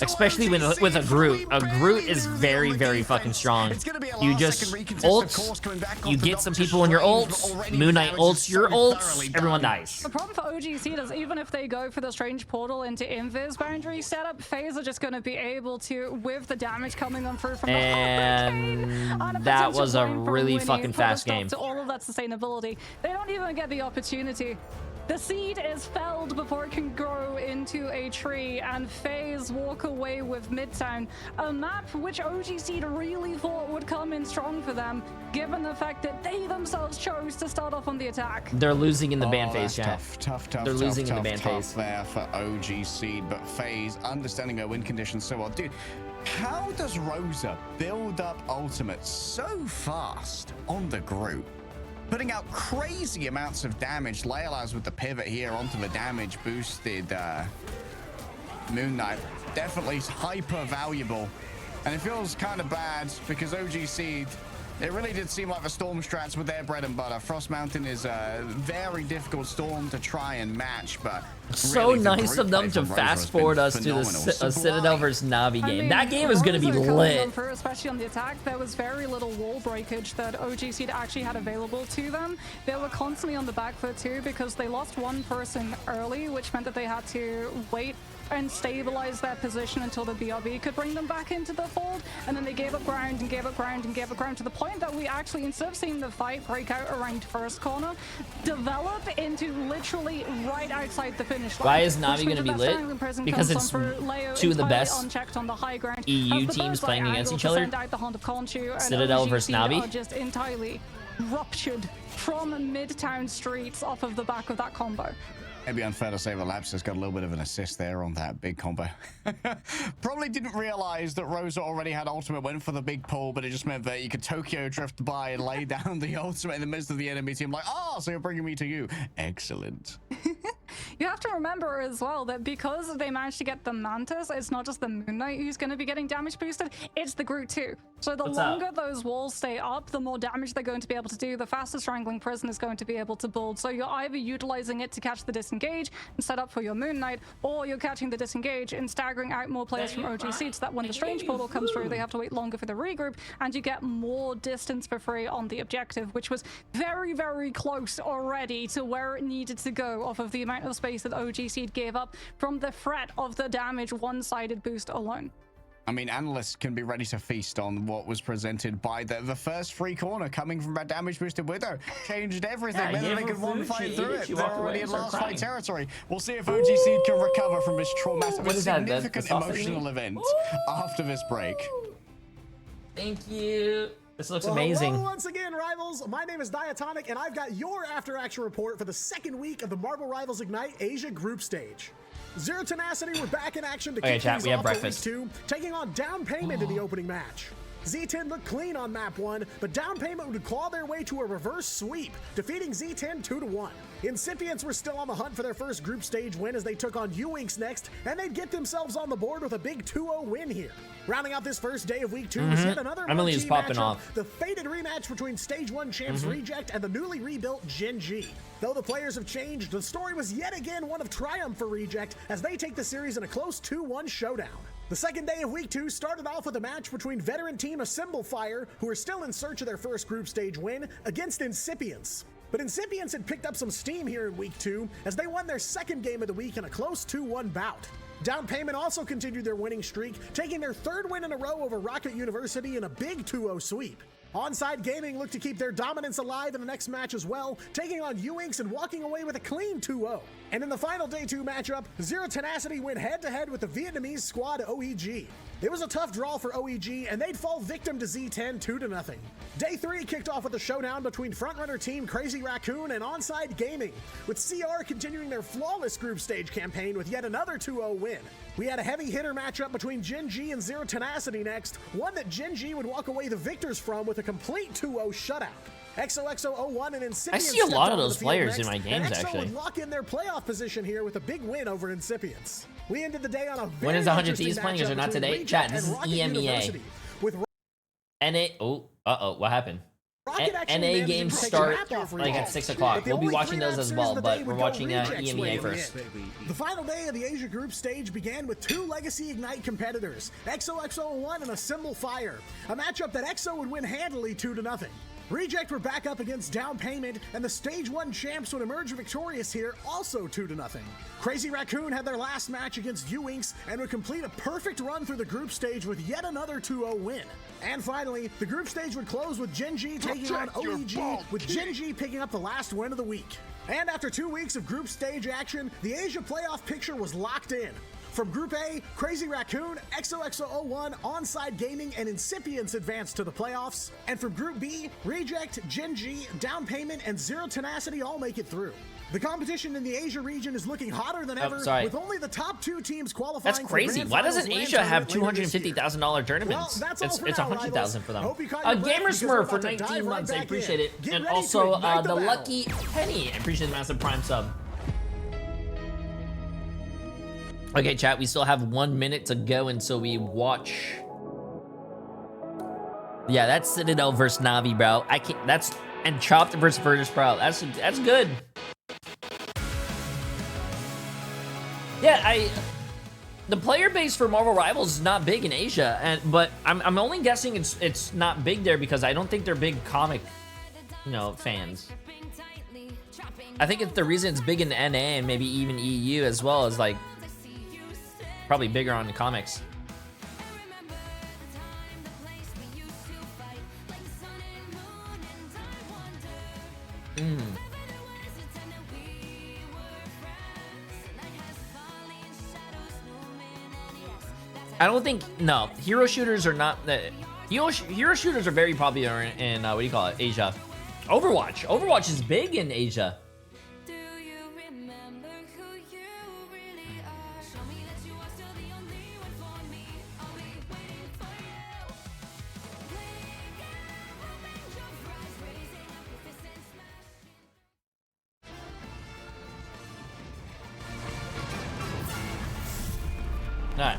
Especially with a Groot. A Groot is very, very fucking strong. You just ult, you get some people in your ults, Moon Knight ults your ults, everyone dies. The problem for OG Seed is even if they go for the strange portal into Invis boundary setup, FaZe are just going to be able to, with the damage coming on through from the and that was a really fucking fast game. To all of that sustainability, they don't even get the opportunity. The seed is felled before it can grow into a tree, and FaZe walk away with Midtown, a map which OG Seed really thought would come in strong for them, given the fact that they themselves chose to start off on the attack. They're losing in the ban phase, chat. Tough. They're losing in the ban phase there for OG Seed, but FaZe understanding their win conditions so well. Dude, how does Rosa build up ultimates so fast on the group? Putting out crazy amounts of damage. Leolaz with the pivot here onto the damage boosted Moon Knight. Definitely hyper valuable. And it feels kind of bad because OG Seed, it really did seem like the Storm strats were their bread and butter. Frost Mountain is a very difficult Storm to try and match, but so really, nice of them to fast forward us to the Citadel versus Navi game. That game is going to be lit. Especially on the attack, there was very little wall breakage that OG Seed actually had available to them. They were constantly on the back foot too because they lost one person early, which meant that they had to wait and stabilize their position until the BRB could bring them back into the fold, and then they gave up ground and gave up ground and gave up ground to the point that we actually, instead of seeing the fight break out around first corner, develop into literally right outside the finish line. Why is Navi going to be lit? Because it's two of the best EU teams playing against each other. Citadel versus Navi. Are just entirely ruptured from Midtown streets off of the back of that combo. Maybe unfair to say that Labs has got a little bit of an assist there on that big combo. Probably didn't realize that Rosa already had ultimate, went for the big pull, but it just meant that you could Tokyo drift by and lay down the ultimate in the midst of the enemy team. Like, oh, so you're bringing me to you. Excellent. You have to remember as well that because they managed to get the Mantis, it's not just the Moon Knight who's going to be getting damage boosted, it's the Groot too. So the longer those walls stay up, the more damage they're going to be able to do, the faster Strangling Prison is going to be able to build. So you're either utilizing it to catch the disengage and set up for your Moon Knight, or you're catching the disengage and staggering out more players from OG Seed so that when the Strange Portal comes through, they have to wait longer for the regroup, and you get more distance for free on the objective, which was very, very close already to where it needed to go off of the amount of space that OG Seed gave up from the threat of the damage one-sided boost alone. I mean, analysts can be ready to feast on what was presented by the first free corner coming from that damage boosted Widow. Changed everything. Yeah, Maybe gave they her could one food, fight she through ate it, it. she They're walked away already in and started last fight crying. territory. We'll see if OG Seed can recover from this traumatic, What is that, the significant sausage emotional meat? event after this break. Thank you. This looks Well, amazing. hello once again, Rivals. My name is Diatonic, and I've got your after-action report for the second week of the Marvel Rivals Ignite Asia Group Stage. Zero Tenacity were back in action to Okay, kick chat, things we have off for breakfast. week 2, taking on Down Payment in the opening match. Z10 looked clean on map 1, but Down Payment would claw their way to a reverse sweep, defeating Z10 2-1. Incipients were still on the hunt for their first group stage win as they took on U-Winks next, and they'd get themselves on the board with a big 2-0 win here. Rounding out this first day of week 2 was yet another Emily's marquee popping matchup, off. the fated rematch between Stage 1 champs Reject and the newly rebuilt Gen G. Though the players have changed, the story was yet again one of triumph for Reject as they take the series in a close 2-1 showdown. The second day of week 2 started off with a match between veteran team Assemble Fire, who are still in search of their first group stage win, against Incipients. But Incipients had picked up some steam here in week 2 as they won their second game of the week in a close 2-1 bout. Down Payment also continued their winning streak, taking their third win in a row over Rocket University in a big 2-0 sweep. Onside Gaming looked to keep their dominance alive in the next match as well, taking on U-Winks and walking away with a clean 2-0. And in the final day 2 matchup, Zero Tenacity went head-to-head with the Vietnamese squad OEG. It was a tough draw for OEG, and they'd fall victim to Z10 2-0. Day 3 kicked off with a showdown between frontrunner team Crazy Raccoon and Onside Gaming, with CR continuing their flawless group stage campaign with yet another 2-0 win. We had a heavy hitter matchup between Gen G and Zero Tenacity next, one that Gen G would walk away the victors from with a complete 2-0 shutout. XOXO01 and Incipients I see a lot of stepped onto those the field players in next, my and games, XO actually. would lock in their playoff position here with a big win over Incipients. We ended the day on a very When is 100 interesting Thieves playing? Is matchup it not between today? Reject Chat, this and is Rocket EMEA. University, with What happened? Rocket actually NA managed games to take start a wrap off like at Reject. 6 o'clock. But the We'll be only watching those 3 as matches well, of the but day we're would go watching Reject's way EMEA in the first. end. The final day of the Asia Group Stage began with 2 Legacy Ignite competitors, XOXO01 and Assemble Fire, a matchup that XO would win handily 2-0. Reject were back up against Down Payment, and the Stage 1 champs would emerge victorious here, also 2-0. Crazy Raccoon had their last match against U-Winks and would complete a perfect run through the group stage with yet another 2-0 win. And finally, the group stage would close with Gen G taking on Protect your OEG, ball, with Gen G picking up the last win of the week. And after 2 weeks of group stage action, the Asia playoff picture was locked in. From Group A, Crazy Raccoon, XOXO01, Onside Gaming, and Incipients advanced to the playoffs. And from Group B, Reject, Gen G, Down Payment, and Zero Tenacity all make it through. The competition in the Asia region is looking hotter than ever, sorry. with only the top 2 teams qualifying. That's for crazy. Grand Why Finals doesn't land Asia have tournament later this year. $250,000 tournaments? Well, that's all for It's now, 100,000 for them. Hope you caught your breath Gamer because we're Smurf about for to dive 19 right months. I back appreciate in. it. Get And ready to also ignite the battle. Lucky Penny. I appreciate the massive Prime sub. Okay, chat, we still have 1 minute to go until we watch. Yeah, that's Citadel versus Navi, bro. I can't. That's and Chopped versus Virtus Pro. That's good. Yeah, the player base for Marvel Rivals is not big in Asia, but I'm only guessing it's not big there because I don't think they're big comic, fans. I think it's the reason it's big in NA and maybe even EU as well as like probably bigger on the comics. I don't think hero shooters are not hero shooters are very popular in what do you call it, Asia. Overwatch is big in Asia. Alright.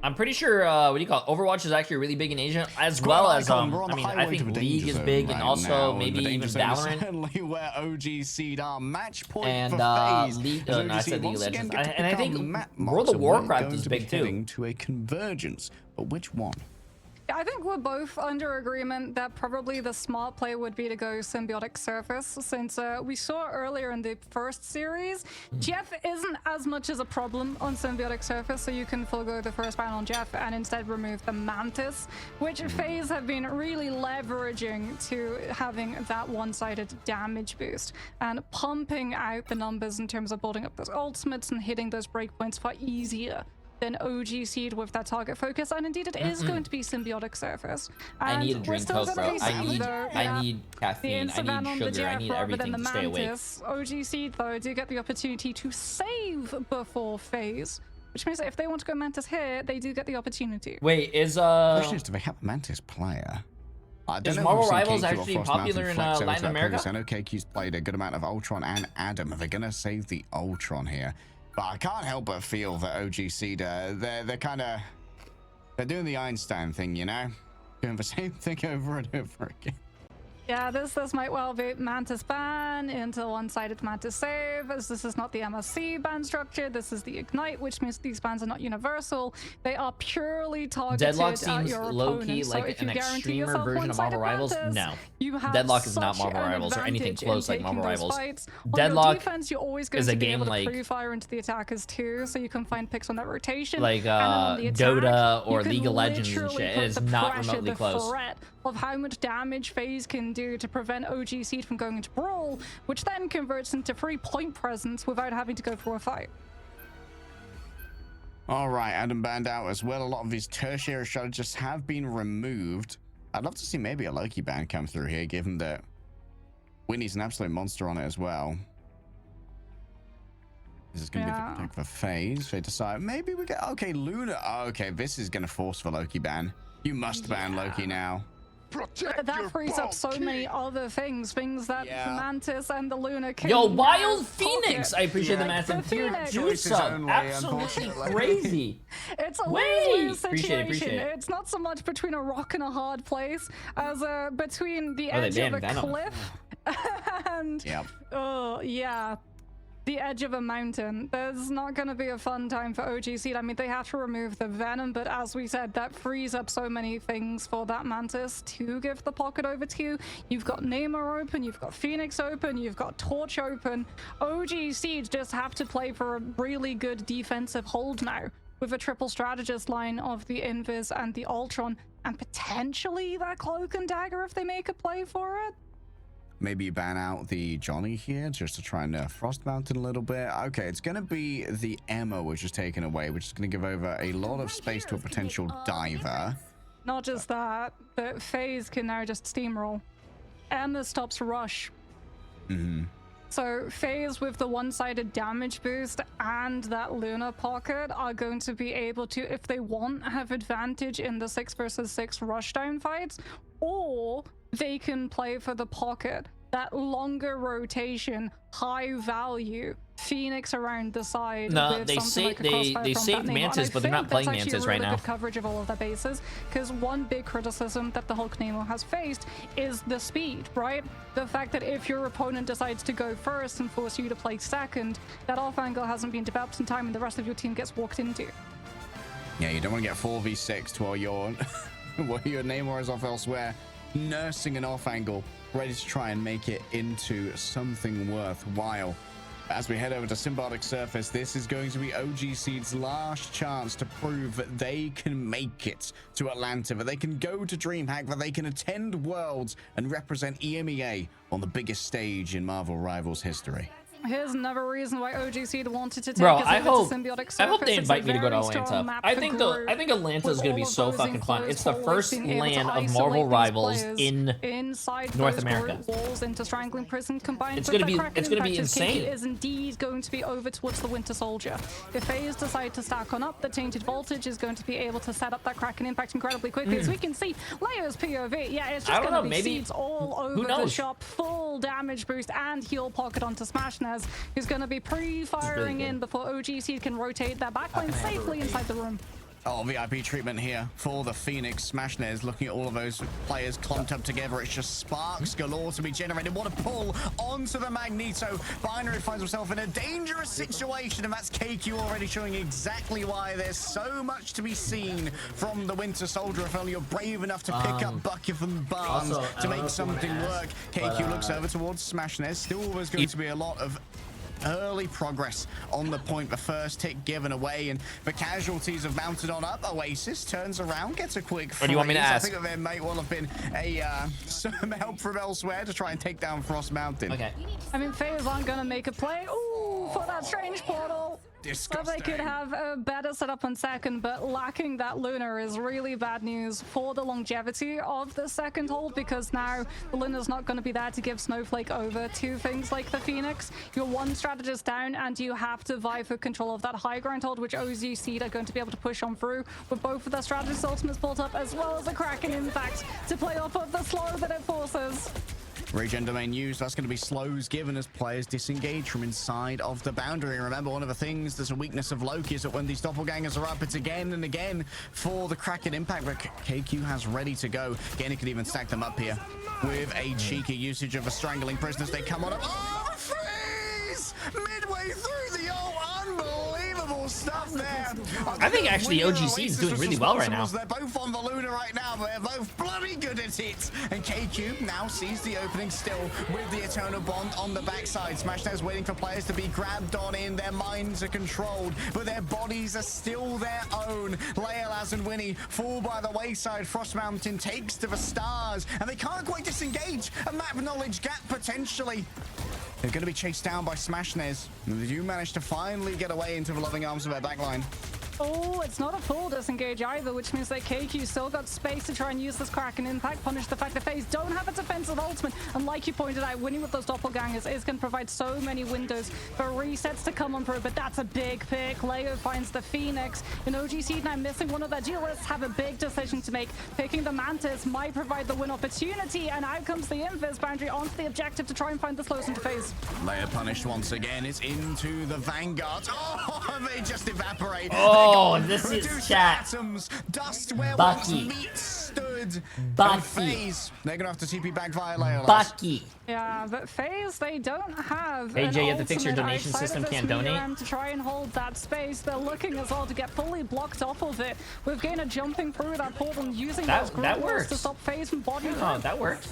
I'm pretty sure, what do you call it? Overwatch is actually really big in Asia, as well as, I think League is big, and also maybe even Valorant. Certainly where OG Seed are. Match point And, for FaZe. League, as no, I OG said Seed League of once again Legends. get to And I pick think up map World marks, of and we're Warcraft going is to big be too. heading to a convergence. But which one? I think we're both under agreement that probably the smart play would be to go Symbiotic Surface, since we saw earlier in the first series, Jeff isn't as much as a problem on Symbiotic Surface, so you can forego the first ban on Jeff and instead remove the Mantis, which FaZe have been really leveraging to having that one-sided damage boost and pumping out the numbers in terms of building up those ultimates and hitting those breakpoints far easier than OG Seed with that target focus, and indeed it is going to be Symbiotic Surface. And I need a drink Coke, bro. I need caffeine. I need sugar. I need everything to stay awake. OG Seed, though, do get the opportunity to save before FaZe, which means that if they want to go Mantis here, they do get the opportunity. Wait, is question is, do they have a Mantis player? Is Marvel Rivals actually popular in Latin America? I know KQ's played a good amount of Ultron and Adam. Are they gonna save the Ultron here? But I can't help but feel that OG Seed, they're kind of, they're doing the Einstein thing, you know? Doing the same thing over and over again. Yeah, this might well be Mantis ban into one-sided Mantis save, as this is not the MSC ban structure, this is the Ignite, which means these bans are not universal. They are purely targeted Deadlock at seems your low-key opponent. like an extremer version of Marvel Rivals. No. You have Deadlock is not such Marvel an Rivals or anything advantage close in like Marvel taking those Rivals. fights. Deadlock on your defense, you're always going is to a be game able like to pre-fire into the attackers too, so you can find picks on that rotation. Like Dota or League of Legends and shit. It is not remotely close. Threat of how much damage FaZe can do to prevent OG Seed from going into Brawl, which then converts into free point presence without having to go for a fight. All right, Adam banned out as well. A lot of his tertiary strategists have been removed. I'd love to see maybe a Loki ban come through here, given that Winnie's an absolute monster on it as well. This is going to be the pick for FaZe. They decide maybe we get okay, Luna. Okay, this is going to force for Loki ban. You must ban Loki now. That frees up so many other things that Mantis and the Luna can. Yo, Wild Phoenix! I appreciate the massive tier Phoenix. 2 sub. Absolutely crazy. It's a lose-lose situation. It's not so much between a rock and a hard place as between the edge of a cliff and the edge of a mountain. There's not going to be a fun time for OG Seed. I mean, they have to remove the Venom, but as we said, that frees up so many things for that Mantis to give the pocket over to you. You've got Namor open, you've got Phoenix open, you've got Torch open. OG Seed just have to play for a really good defensive hold now, with a triple strategist line of the Invis and the Ultron, and potentially that Cloak and Dagger if they make a play for it. Maybe you ban out the Johnny here just to try and nerf Frost Mountain a little bit. Okay, it's going to be the Emma which is taken away, which is going to give over a lot of space to a potential diver. Not just that, but FaZe can now just steamroll. Emma stops Rush. So FaZe with the one-sided damage boost and that Luna pocket are going to be able to, if they want, have advantage in the 6 versus 6 rushdown fights, or they can play for the pocket, that longer rotation, high value Phoenix around the side. No, they saved Mantis, but they're not playing Mantis right now. Good coverage of all of their bases, because one big criticism that the Hulk Nemo has faced is the speed, right? The fact that if your opponent decides to go first and force you to play second, that off angle hasn't been developed in time and the rest of your team gets walked into. Yeah, you don't want to get 4v6 while your Namor is off elsewhere, nursing an off angle, ready to try and make it into something worthwhile. As we head over to Symbiotic Surface, this is going to be OG Seed's last chance to prove that they can make it to Atlanta, that they can go to DreamHack, that they can attend Worlds and represent EMEA on the biggest stage in Marvel Rivals history. Here's another reason why OG Seed wanted to take I hope they It's invite me to go to Atlanta. I think Atlanta is going to be so fucking fun. It's the first LAN of Marvel Rivals in North America. Walls into strangling prison combined it's going to be insane. It is indeed going to be over towards the Winter Soldier. If FaZe decide to stack on up, the Tainted Voltage is going to be able to set up that Kraken impact incredibly quickly. As we can see, Leio's POV, it's just going to be Seeds all over the shop, full damage boost and heal pocket onto Smashnez, who's going to be pre-firing in before OG Seed can rotate that backline safely inside the room. Oh, VIP treatment here for the Phoenix. Smashnes looking at all of those players clumped up together. It's just sparks galore to be generated. What a pull onto the Magneto. Binary finds himself in a dangerous situation, and that's KQ already showing exactly why there's so much to be seen from the Winter Soldier if only you're brave enough to pick up Bucket and Barnes also, to make something work. KQ looks over towards Smashnes. Still there's going to be a lot of early progress on the point. The first hit given away, and the casualties have mounted on up. Oasis turns around, gets a quick freeze. What do you want me to ask? I think that there may well have been some help from elsewhere to try and take down Frost Mountain. Okay. I mean, FaZe aren't gonna make a play. Ooh, for that strange portal. So they could have a better setup on second, but lacking that Luna is really bad news for the longevity of the second hold, because now the Luna's not going to be there to give Snowflake over to things like the Phoenix. You're one strategist down, and you have to vie for control of that high ground hold, which OG Seed are going to be able to push on through with both of their strategist ultimates built up, as well as the Kraken impact to play off of the slow that it forces. Regen domain used. That's going to be slows given as players disengage from inside of the boundary. Remember, one of the things that's a weakness of Loki is that when these doppelgangers are up, it's again and again for the Kraken impact, but KQ has ready to go. Gainer could even stack them up here with a cheeky usage of a strangling prisoners. They come on up. Oh, freeze! Midway through the unbelievable stuff there. I think actually OGC is doing really well right now. They're both on the Luna right now, but they're both bloody good at it. And KQ now sees the opening still with the Eternal Bond on the backside. Smashnes waiting for players to be grabbed on in. Their minds are controlled, but their bodies are still their own. Leolaz and Winnie fall by the wayside. Frost Mountain takes to the stars, and they can't quite disengage. A map knowledge gap potentially. They're going to be chased down by Smashnes. They do manage to finally get away into the loving arms of their backline. Oh, it's not a full disengage either, which means that KQ still got space to try and use this Kraken impact, punish the fact that FaZe don't have a defensive ultimate. And like you pointed out, winning with those doppelgangers is going to provide so many windows for resets to come on through, but that's a big pick. Leo finds the Phoenix, and OGC now missing one of their duelists, have a big decision to make. Picking the Mantis might provide the win opportunity, and out comes the Invis boundary onto the objective to try and find the slows into FaZe. Leia punished once again. It's into the Vanguard. Oh, they just evaporate. Oh, this is chat. Atoms, dust where Bucky. once meat stood. Bucky. FaZe, they're gonna have to TP back via Leia. Bucky. Yeah, but FaZe, they don't have Hey, an Jay, you have to fix your ultimate donation outside system, of this can't donate. Miram to try and hold that space. They're looking as well to get fully blocked off of it, with Gainer jumping through that portal and using those that group walls works. to stop FaZe from body. Oh, that worked.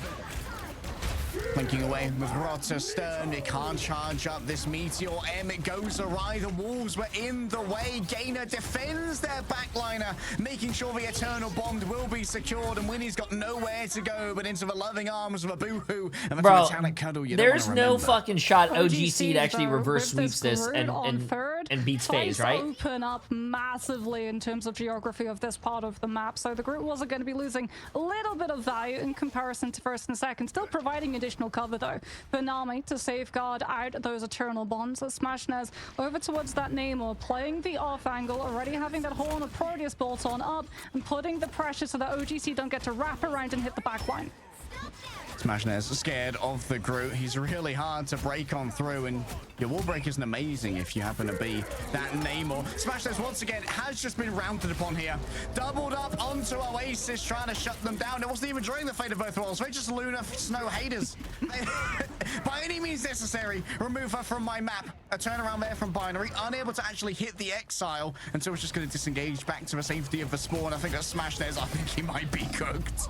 Blinking away with Rotter Stern. They can't charge up this Meteor M. It goes awry. The walls were in the way. Gainer defends their backliner, making sure the Eternal Bond will be secured. And Winnie's got nowhere to go but into the loving arms of a Boohoo. And Bro, metallic cuddle you don't there's wanna no remember. fucking shot OGC to though, actually reverse with sweeps this grid on third, and beats FaZe, right? Open up massively in terms of geography of this part of the map, so the group wasn't going to be losing a little bit of value in comparison to first and second, still providing additional cover though for Nami to safeguard out those Eternal Bonds. Smashnes over towards that Namor, playing the off angle, already having that Horn of Proteus bolt on up and putting the pressure so that OGC don't get to wrap around and hit the backline. Smashnes scared of the Groot. He's really hard to break on through, and your wall break isn't amazing if you happen to be that Namor. Smashnes once again has just been rounded upon here. Doubled up onto Oasis, trying to shut them down. It wasn't even during the fate of both walls. They're just Luna Snow haters. By any means necessary, remove her from my map. A turnaround there from Binary, unable to actually hit the Exile, and so it's just going to disengage back to the safety of the spawn. I think that Smashnes, I think he might be cooked.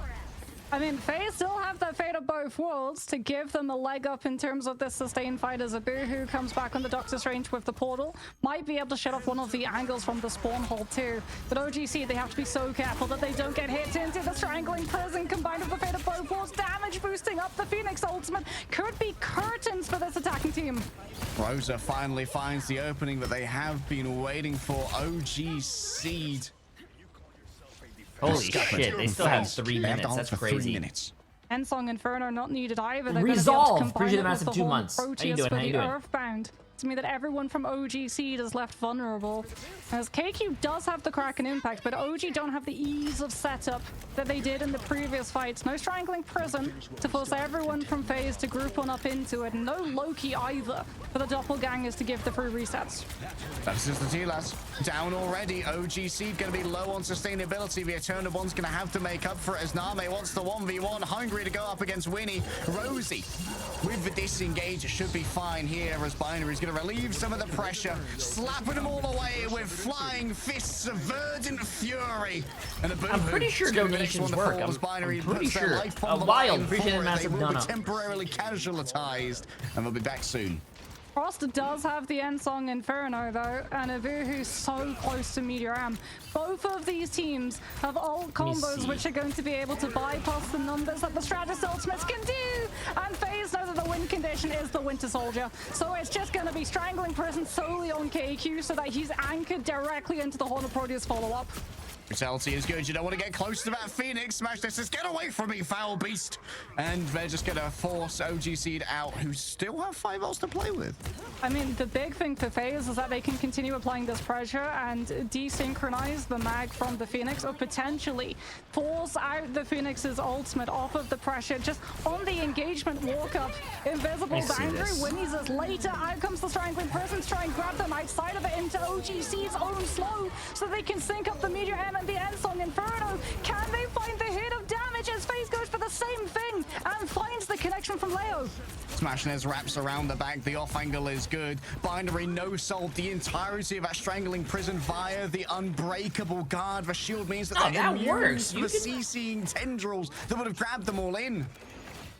I mean, FaZe still have that fate of both worlds to give them a leg up in terms of this sustained fight, as Abu, who comes back on the Doctor's range with the portal, might be able to shut off one of the angles from the spawn hole too. But OGC, they have to be so careful that they don't get hit into the strangling prison, combined with the fate of both worlds, damage boosting up the Phoenix ultimate. Could be curtains for this attacking team. Rosa finally finds the opening that they have been waiting for. OG Seed. Holy shit, they still have 3 minutes. That's crazy. Ensong Inferno not needed either. They're Resolve. going to be able to Appreciate the combine it massive with 2 the months. How you Proteus doing? for How you the doing? Earthbound. to me that everyone from OG Seed is left vulnerable. As KQ does have the Kraken impact, but OG don't have the ease of setup that they did in the previous fights. No strangling prison to force everyone from FaZe to group on up into it. No Loki either for the doppelgangers to give the free resets. That's just the T-Las. Down already. OG Seed going to be low on sustainability. The Eternal One's going to have to make up for it as Name wants the 1v1. Hungry to go up against Winnie. Rosie with the disengage. It should be fine here as Binary's going to relieve some of the pressure, slapping them all away with flying fists of verdant fury. And a I'm pretty sure donations work. I'm pretty sure. Wild, appreciate the massive donut. They will donut. be temporarily casualized, and they'll be back soon. Frost does have the end song Inferno though, and Avu who's so close to Meteor Am. Both of these teams have ult combos which are going to be able to bypass the numbers that the Stratus ultimates can do. And FaZe know that the win condition is the Winter Soldier. So it's just going to be Strangling Prison solely on KQ so that he's anchored directly into the Horn of Proteus follow-up. Brutality is good. You don't want to get close to that Phoenix. Smash this says, get away from me, foul beast. And they're just going to force OG Seed out, who still have 5 ults to play with. I mean, the big thing for FaZe is that they can continue applying this pressure and desynchronize the mag from the Phoenix, or potentially force out the Phoenix's ultimate off of the pressure just on the engagement walk-up. Invisible boundary. Winnie's is later. Out comes the Strangling Prisons. Try and grab them outside of it into OG Seed's own slow so they can sync up the Meteor M and the end song Inferno. Can they find the hit of damage as FaZe goes for the same thing and finds the connection from Leo? Smashnez wraps around the back. The off angle is good. Binary no-sold the entirety of that Strangling Prison via the Unbreakable Guard. The shield means that they're immune to the CCing tendrils that would have grabbed them all in.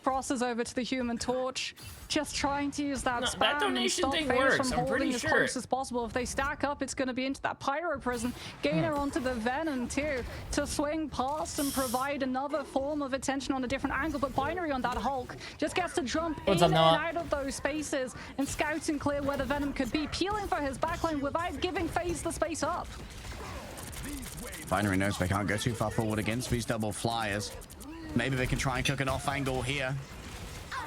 Crosses over to the Human Torch, just trying to use that spam that donation and stop thing FaZe works. from I'm holding pretty as sure. close as possible. If they stack up, it's going to be into that Pyro Prison. Gainer onto the Venom too, to swing past and provide another form of attention on a different angle. But Binary on that Hulk just gets to jump in and out of those spaces and scout and clear where the Venom could be, peeling for his backline without giving FaZe the space up. Binary knows they can't go too far forward against these double flyers. Maybe they can try and cook an off angle here.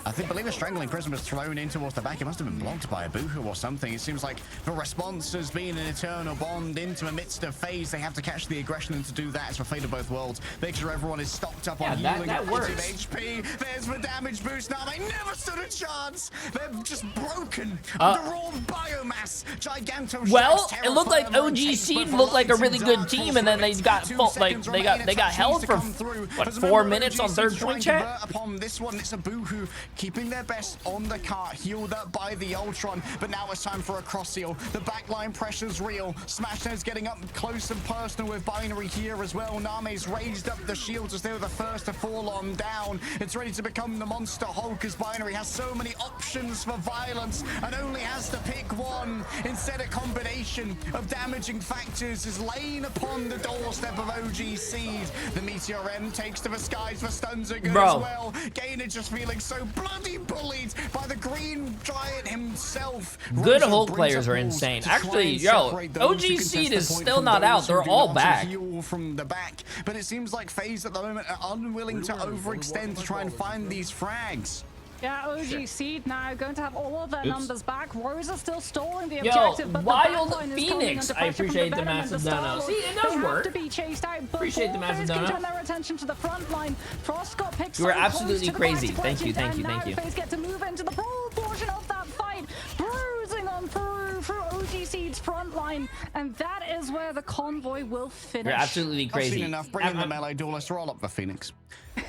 I believe a Strangling Prison was thrown in towards the back. It must have been blocked by a Boohoo or something. It seems like the response has been an eternal bond into the midst of FaZe. They have to catch the aggression, and to do that, it's for Fate of both worlds. Make sure everyone is stocked up on healing that works. HP. There's the damage boost. Now they never stood a chance. They're just broken. The raw biomass. Giganto. Well, it looked like OG Seed looked like a really good team, and then they got they got held for what, 4 minutes on third point chat. Upon this one, it's a Boohoo keeping their best on the cart, healed up by the Ultron, but now it's time for a cross seal. The backline pressure's real. Smashnez getting up close and personal with Binary here as well. Name's raised up the shields as they were the first to fall on down. It's ready to become the Monster Hulk as Binary has so many options for violence and only has to pick one. Instead, a combination of damaging factors is laying upon the doorstep of OG Seed. The Meteor M takes to the skies for stuns are good as well. Gainer just feeling so bloody bullied by the Green Giant himself. Good Hulk players are insane. Actually, yo, OG Seed is still not out. They're all back. From the back, but it seems like FaZe at the moment are unwilling to overextend to try and find these frags. Yeah, OG Seed now going to have all of their numbers back. Rosa still stalling the objective, but Wild the backline is Phoenix. I appreciate the massive dono. See, it does work. To be chased out, but appreciate the massive dono. turn their attention to the front line. Frost got picked. You are absolutely crazy. Thank you, thank you, thank you. FaZe get to move into the brawl portion of that fight, bruising on through OG Seed's front line, and that is where the convoy will finish. You're absolutely crazy. I've seen enough. Bring in the melee duelist. Roll up the Phoenix.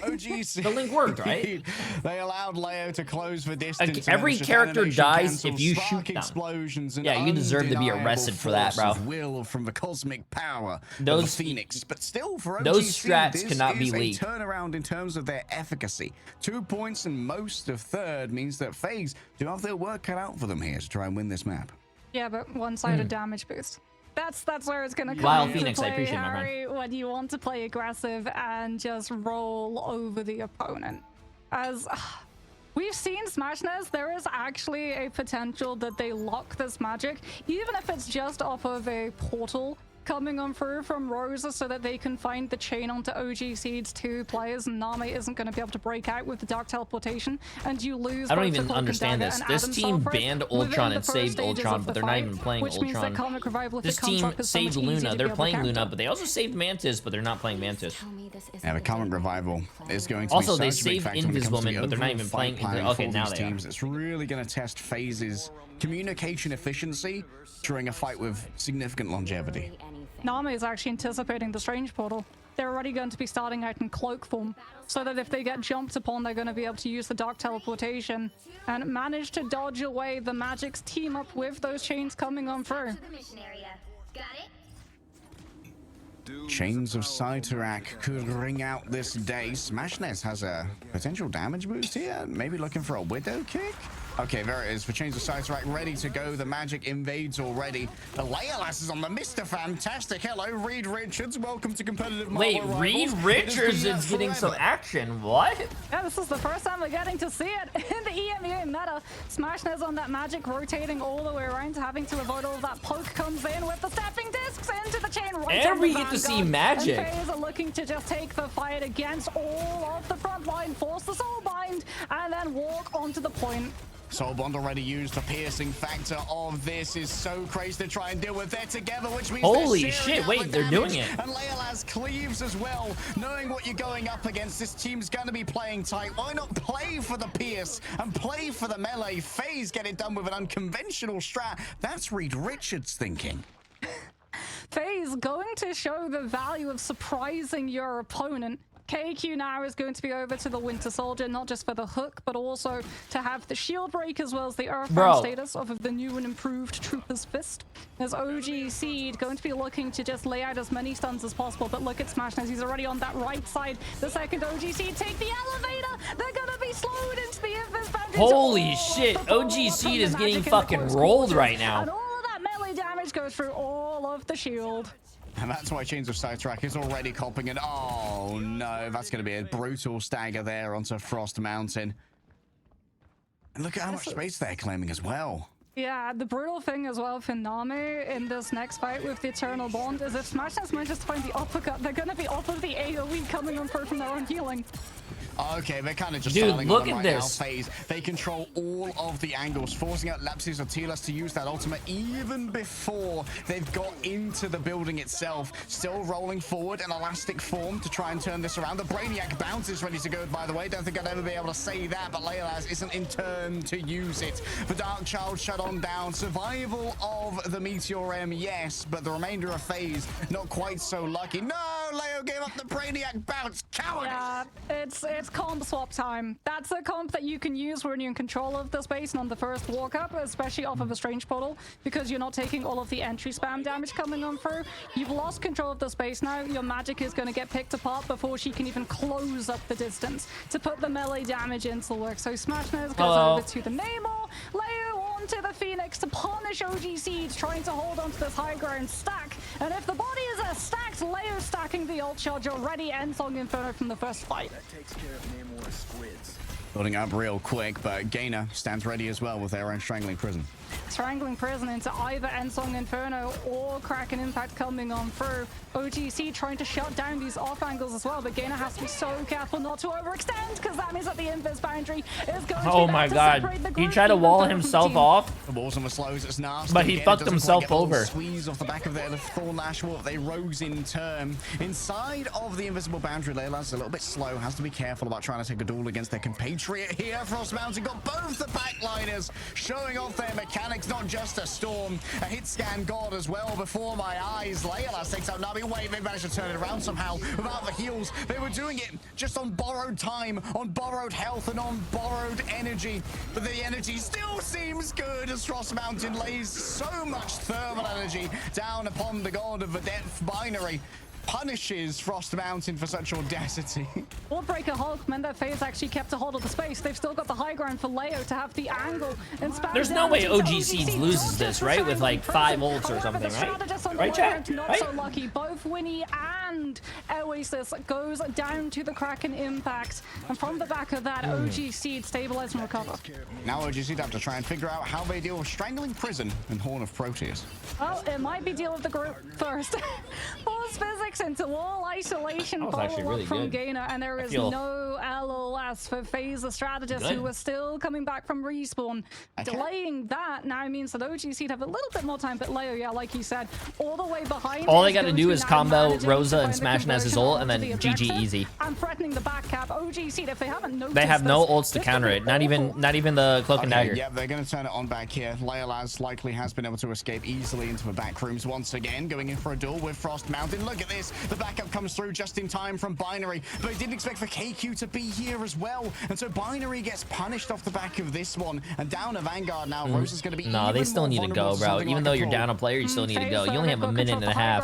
OG Seed. The link worked, right? They allowed Leo to close the distance. Every character dies if you shoot them. Explosions and yeah, you deserve to be arrested for that, bro. Will from the cosmic power those of the Phoenix, but still for OG those strats Seed, cannot be this is leaked. a turnaround in terms of their efficacy. 2 points and most of third means that FaZe do have their work cut out for them here to try and win this map. Yeah, but one-sided damage boost. That's where it's gonna come Wild into Phoenix, play, I appreciate my Harry, when you want to play aggressive and just roll over the opponent. As we've seen Smashnez, there is actually a potential that they lock this magic, even if it's just off of a portal coming on through from Rosa so that they can find the chain onto OG Seed's 2 players, and Name isn't going to be able to break out with the dark teleportation, and you lose. I don't both even the Cloak and understand Dagger this. and This Adam team Sulfur banned within Ultron the and first saved stages Ultron, of but the they're not fight, even playing which means that Ultron. Karmic Revival, if This it comes team up, is so saved much easier Luna. to They're be able to playing counter. Luna, but they also saved Mantis, but they're not playing Mantis. Yeah, the Karmic Revival is going to Also, be they such a big saved factor when it comes to the Invisible Man, but they're not overall even fight playing planning Okay, for now these they are. teams. It's really going to test FaZe's communication efficiency during a fight with significant longevity. Name is actually anticipating the Strange Portal. They're already going to be starting out in cloak form, so that if they get jumped upon, they're going to be able to use the dark teleportation and manage to dodge away the Magic's team up with those chains coming on through. Chains of Cyttorak could ring out this day. Smashness has a potential damage boost here. Maybe looking for a Widow kick. Okay, there it is for Chains of Cyttorak, ready to go. The Magic invades already. The Leolas is on the Mr. Fantastic. Hello, Reed Richards. Welcome to competitive Marvel Wait, Rivals. Reed Richards is getting some action. What? Yeah, this is the first time we're getting to see it in the EMEA meta. Smashness on that Magic rotating all the way around, having to avoid all of that. Poke comes in with the stepping discs into the chain right. And we get to see Magic. And FaZe are looking to just take the fight against all of the front line, force the Soulbind, and then walk onto the point. Soulbond already used. The piercing factor of this is so crazy to try and deal with. They're together, which means Holy they're shit, sharing wait, out the they're doing damage. it. And Leolas cleaves as well. Knowing what you're going up against, this team's going to be playing tight. Why not play for the pierce and play for the melee? FaZe get it done with an unconventional strat. That's Reed Richards thinking. FaZe going to show the value of surprising your opponent. KQ now is going to be over to the Winter Soldier, not just for the hook, but also to have the shield break as well as the Earthbound status of the new and improved Trooper's Fist. As OG Seed going to be looking to just lay out as many stuns as possible, but look at Smashness, he's already on that right side. The second OG Seed take the elevator, they're gonna be slowed into the Invis boundaries. Holy shit, OG Seed is getting fucking rolled right now. And all of that melee damage goes through all of the shield. And that's why Chains of Cyttorak is already copping it. Oh no, that's going to be a brutal stagger there onto Frost Mountain. And look at how much space they're claiming as well. Yeah, the brutal thing as well for Name in this next fight with the Eternal Bond is if Smashness manages to find the uppercut, they're going to be off of the AoE coming on through from their own healing. Okay, they're kind of just Dude, styling look on them at right this. now. FaZe, they control all of the angles, forcing out Lapsus or Telas to use that ultimate even before they've got into the building itself. Still rolling forward in elastic form to try and turn this around. The Brainiac bounce is ready to go, by the way. Don't think I'd ever be able to say that, but Leolas isn't in turn to use it. The Dark Child shut on down. Survival of the Meteor M, yes, but the remainder of FaZe not quite so lucky. No, Leo gave up the Brainiac bounce. Cowardice! Yeah, it's comp swap time. That's a comp that you can use when you're in control of the space and on the first walk up, especially off of a Strange Portal, because you're not taking all of the entry spam damage coming on through. You've lost control of the space now. Your Magic is going to get picked apart before she can even close up the distance to put the melee damage into work. So Smashness goes over to the Namor, Leo onto the Phoenix to punish OG Seed, trying to hold onto this high ground stack. And if the body is a stacked, Leo stacking the ult charge already ends on Inferno from the first fight. That takes care of Namor's squids. Building up real quick, but Gainer stands ready as well with their own Strangling Prison. Strangling Prison into either Ensong Inferno or Kraken Impact coming on through. OGC trying to shut down these off angles as well, but Gainer has to be so careful not to overextend, because that means that the Invis boundary is going to Oh be my to god, separate the he group tried to even wall though the himself team- off, The balls on the slows, it's nasty. but he Gainer fucked doesn't himself quite get the over. Squeeze off the back of their Thorn Lash Wolf. They rose in turn. Inside of the invisible boundary, Leolas is a little bit slow. Has to be careful about trying to take a duel against their compatriot here. Frost Mountain got both the backliners showing off their mechanics, not just a storm. A hit scan god as well before my eyes. Leolas takes out Navi. Wait, they managed to turn it around somehow without the heals. They were doing it just on borrowed time, on borrowed health, and on borrowed energy. But the energy still seems good as Frost Mountain lays so much thermal energy down upon the god of the depth binary. punishes Frost Mountain for such audacity. Wallbreaker Hulk meant that FaZe actually kept a hold of the space. They've still got the high ground for Leo to have the angle. And there's no way OG Seeds loses this, right? With like 5 ults or something, right? Right, chat? Not so lucky. Both Winnie and Oasis goes down to the Kraken impact. And from the back of that, OG Seed stabilize and recover. Now OG Seed have to try and figure out how they deal with Strangling Prison and Horn of Proteus. Well, it might be deal with the group first. Force physics into wall isolation follow-up from Gainer, and there is no LOS for FaZe, the strategist, who was still coming back from respawn. Delaying that now means that OG Seed have a little bit more time, but Leo, yeah, like you said, all the way behind. All they got to do is combo Rosa and smash Ness's ult, and then GG easy. I'm threatening the back cap. OG Seed, if they haven't noticed, they have no ults to counter it. Not even the cloak and dagger. Yeah, they're going to turn it on back here. Leolaz likely has been able to escape easily into the back rooms once again, going in for a duel with Frost Mountain. Look at this. The backup comes through just in time from Binary, but I didn't expect for KQ to be here as well. And so Binary gets punished off the back of this one. And down a Vanguard now. Rosa's going to be No, they still need to go, bro. Even though you're down a player, you still need to go. You only have a minute and a half.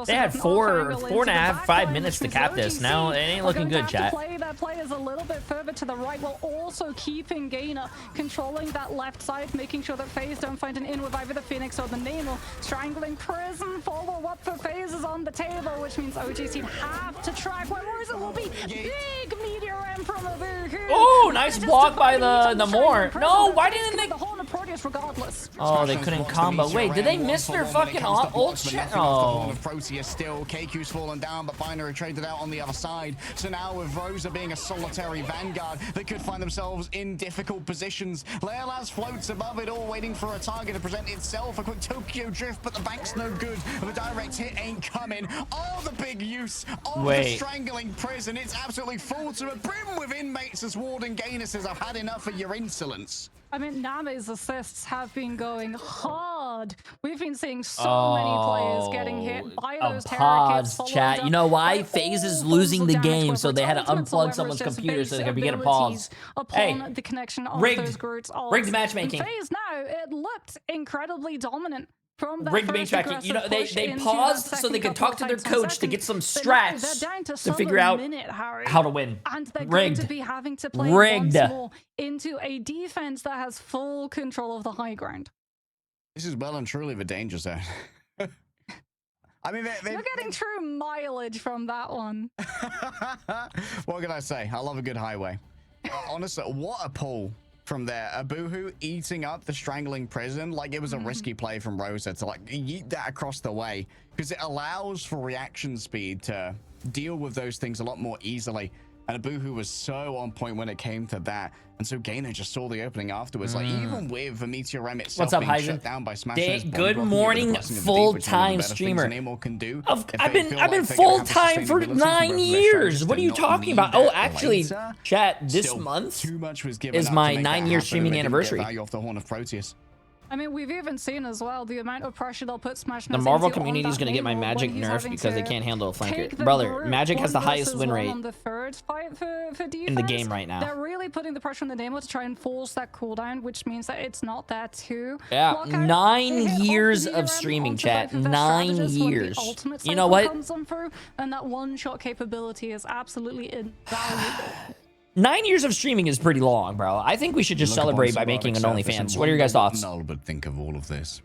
They had 4.5, 5 minutes to cap this. Now, it ain't looking good, chat. That play is a little bit further to the right, while also keeping Gainer controlling that left side, making sure that FaZe don't find an in with either the Phoenix or the Nemo. Strangling Prison follow-up for FaZe is on the table, which means OG Seed have to track where Rosa will be. Big Meteor M from over here. Oh, nice block by the Moore. No, why didn't they? The Horn of Proteus regardless. Oh, they couldn't combo. Wait, did they miss their fucking ult shit? Oh. Proteus still. KQ's fallen down, but Binary traded out on the other side. So now with Rosa being a solitary Vanguard, they could find themselves in difficult positions. Leolaz floats above it all, waiting for a target to present itself. A quick Tokyo drift, but the bank's no good. The direct hit ain't coming. Oh, the big use of the Strangling Prison. It's absolutely full to a brim with inmates as Warden Gainer says, I've had enough of your insolence. I mean, Name's assists have been going hard. We've been seeing so many players getting hit by those pods, chat. You know why? FaZe is losing the game, so they had to unplug someone's computer so they could begin a pause. Hey, the connection of those groups. Rigged matchmaking. FaZe now, it looked incredibly dominant. Rigged matchmaking. You know, they paused so they could talk to their coach to get some strats to figure out how to win. And they're going to be having to play once more into a defense that has full control of the high ground. This is well and truly the danger zone. I mean, you're getting true mileage from that one. What can I say? I love a good highway. Honestly, what a pull from there. Abuhu eating up the Strangling Prison like it was a risky play from Rosa to like yeet that across the way, because it allows for reaction speed to deal with those things a lot more easily. And Abuhu was so on point when it came to that. And so Gainer just saw the opening afterwards. Like, even with the Meteor M itself being shut down by Smash. Good morning, full-time streamer. I've been full-time for 9 years. What are you talking about? Oh, actually, chat, this month is my 9-year streaming anniversary. I mean, we've even seen as well the amount of pressure they'll put Smash. The Marvel community is going to get my Magic nerfed because they can't handle a flanker. Brother, Magic has the highest win rate on the third fight for in the game right now. They're really putting the pressure on the Nemo to try and force that cooldown, which means that it's not there too. Yeah, 9 years of streaming, chat. 9 years. You know what? And that one-shot capability is absolutely invaluable. 9 years of streaming is pretty long, bro. I think we should just celebrate by making an OnlyFans. What are your guys' thoughts? Null would think of all of this.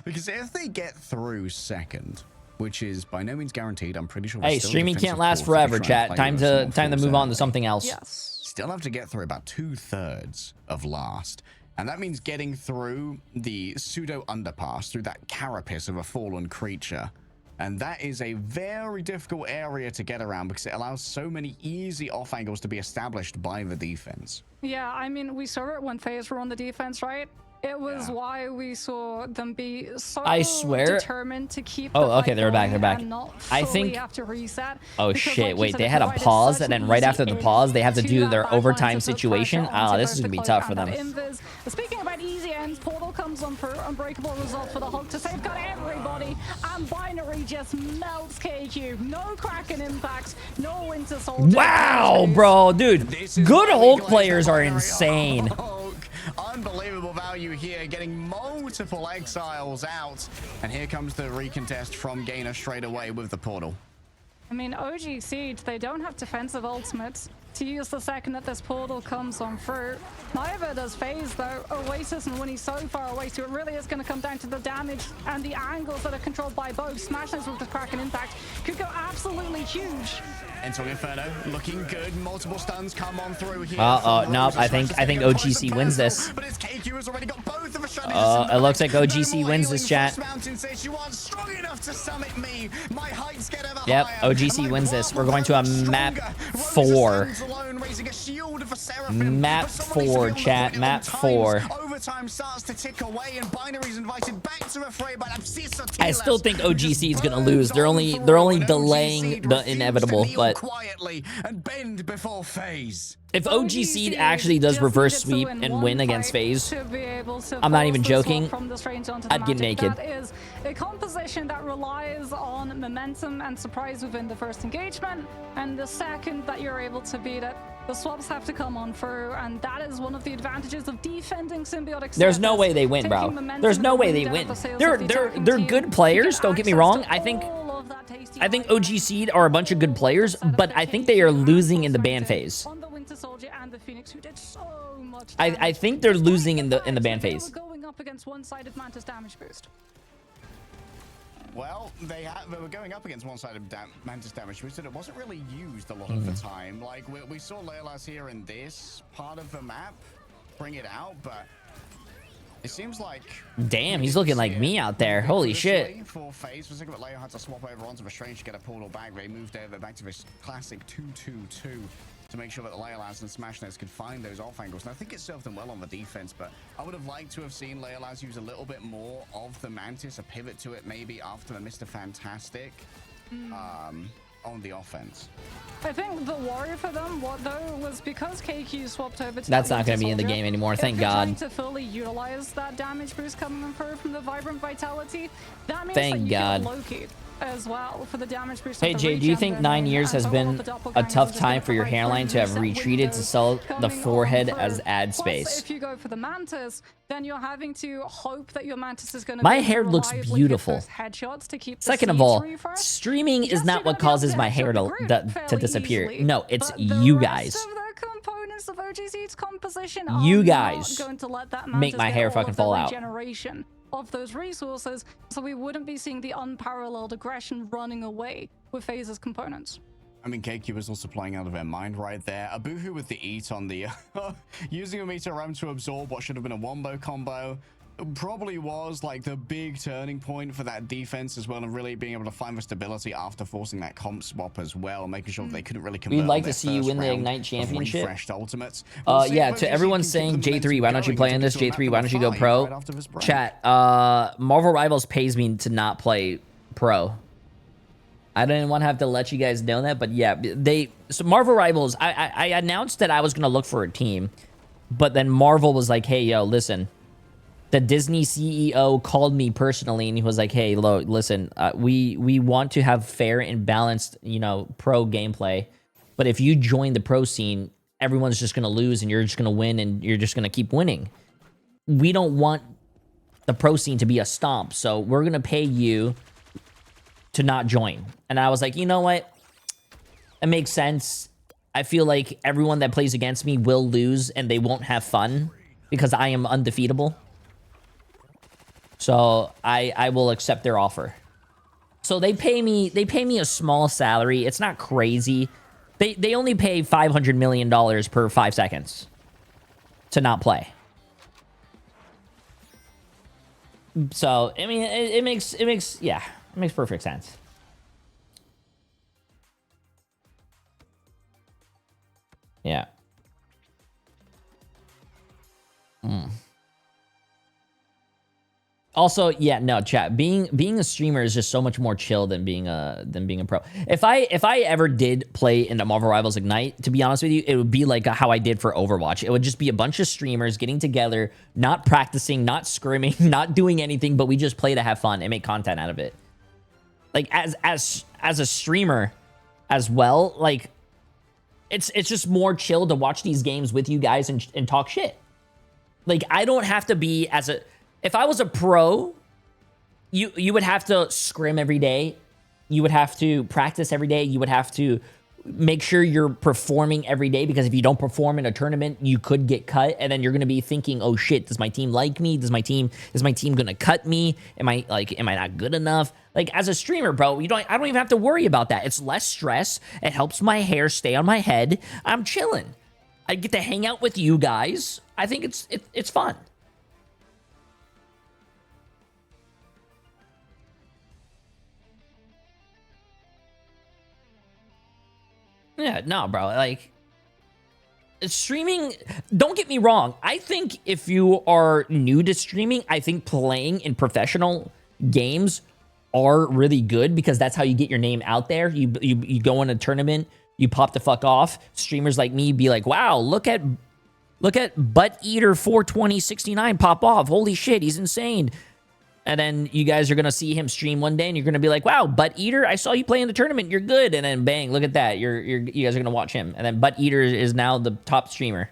Because if they get through second, which is by no means guaranteed, I'm pretty sure. Hey, streaming can't last forever, chat. Time to move on to something else. Yes. Still have to get through about 2/3 of last. And that means getting through the pseudo underpass, through that carapace of a fallen creature. And that is a very difficult area to get around because it allows so many easy off angles to be established by the defense. Yeah, I mean, we saw it when FaZe were on the defense, right? It was why we saw them be so determined to keep. Oh, okay, they're back. They're back. I think. Have to reset oh shit! Wait, they had a pause, and then right after the pause, they have to do their overtime situation. Ah, this is gonna be tough for them. Speaking about easy ends, Portal comes on for unbreakable results for the Hulk to safeguard everybody, and Binary just melts KQ. No Kraken impact, no Winter Soldier. Wow, bro, dude, good Hulk players are insane. Unbelievable value value here, getting multiple exiles out. And here comes the recontest from Gainer straight away with the portal. I mean, OG Siege, they don't have defensive ultimates to use the second that this portal comes on through. Neither does FaZe, though. Oasis, and when he's so far away, so it really is going to come down to the damage and the angles that are controlled by both. Smashness with the Kraken impact could go absolutely huge. Into Inferno, looking good. Multiple stuns come on through here. Nope. I think OGC wins this. But it's KQ who's already got both of the strategies. It looks like OGC wins this, chat. You aren't strong enough to summit me. My heights get ever Yep, higher. OGC wins this. We're going to a map 4. Map 4, chat. Map 4. Overtime starts to tick away, and Binary's invited back to a fray by I still think OGC is gonna lose. They're only delaying the inevitable, but quietly and bend before FaZe. if OGC actually does reverse sweep and win against FaZe, I'm not even joking, I'd get naked. That is a composition that relies on momentum and surprise within the first engagement, and the second that you're able to beat it, the swaps have to come on through, and that is one of the advantages of defending Symbiotic. There's no way they win, bro. There's no way they win. They're good players, don't get me wrong. I think OGC are a bunch of good players, but I think they are losing in the ban phase. I think they're losing in the ban phase. Going up against one-sided Mantis damage boost. Well, they were going up against one-sided Mantis damage boost, and it wasn't really used a lot of the time. Like, we saw Leolas here in this part of the map bring it out, but it seems like... Damn, he's looking like me out there. Holy shit. For FaZe, was thinking about Leo had to swap over onto Restraint to get a portal back. They moved over back to this classic 2-2-2 to make sure that the Leolas and Smashnets could find those off angles. And I think it served them well on the defense, but I would have liked to have seen Leolas use a little bit more of the Mantis, a pivot to it maybe after the Mr. Fantastic on the offense. I think the worry for them, was because KQ swapped over to... That's not going to be in the game anymore, thank God. Trying to fully utilize that damage boost coming through from the Vibrant Vitality, that means thank that you God. Get Loki as well for the damage boost. Hey Jay, do you think 9 years has been a tough time for your hairline to have retreated to sell the forehead as ad space? If you go for the Mantis, then you're having to hope that your Mantis is going to... My hair looks beautiful. Headshots to keep Second of all, streaming is not what causes my hair to disappear. No, it's you guys. Of OGC's composition you guys going to let that make my hair fucking fall out. Generation of those resources, so we wouldn't be seeing the unparalleled aggression running away with FaZe's components. I mean, KQ was also playing out of their mind right there. Abuhu with the eat on the using a meter ram to absorb what should have been a wombo combo. Probably was like the big turning point for that defense as well, and really being able to find the stability after forcing that comp swap as well, making sure that they couldn't really convert. We'd like to see you win the Ignite Championship. Refreshed ultimates. Yeah, to everyone saying J3, why don't you play in this? J3, why don't you go pro? Chat, Marvel Rivals pays me to not play pro. I didn't want to have to let you guys know that, but yeah, so Marvel Rivals, I announced that I was going to look for a team, but then Marvel was like, hey, yo, listen. The Disney CEO called me personally, and he was like, hey, listen, we want to have fair and balanced, pro gameplay. But if you join the pro scene, everyone's just going to lose, and you're just going to win, and you're just going to keep winning. We don't want the pro scene to be a stomp, so we're going to pay you to not join. And I was like, you know what? It makes sense. I feel like everyone that plays against me will lose, and they won't have fun because I am undefeatable. So I will accept their offer. So they pay me a small salary. It's not crazy. They only pay $500 million per 5 seconds to not play. So I mean it makes perfect sense. Yeah. Also, yeah, no, chat. Being a streamer is just so much more chill than being a pro. If I ever did play in the Marvel Rivals Ignite, to be honest with you, it would be like how I did for Overwatch. It would just be a bunch of streamers getting together, not practicing, not scrimming, not doing anything, but we just play to have fun and make content out of it. Like as a streamer as well, like it's just more chill to watch these games with you guys and talk shit. Like, I don't have to be as a... If I was a pro, you would have to scrim every day. You would have to practice every day. You would have to make sure you're performing every day, because if you don't perform in a tournament, you could get cut, and then you're going to be thinking, oh shit, does my team like me? Is my team going to cut me? Am I not good enough? Like, as a streamer, bro, I don't even have to worry about that. It's less stress. It helps my hair stay on my head. I'm chilling. I get to hang out with you guys. I think it's fun. Yeah, no, bro. Like, streaming, don't get me wrong. I think if you are new to streaming, I think playing in professional games are really good, because that's how you get your name out there. You go in a tournament, you pop the fuck off. Streamers like me be like, wow, look at Butt Eater 42069 pop off. Holy shit, he's insane. And then you guys are going to see him stream one day, and you're going to be like, wow, Butt Eater, I saw you play in the tournament. You're good. And then bang, look at that. You guys are going to watch him. And then Butt Eater is now the top streamer.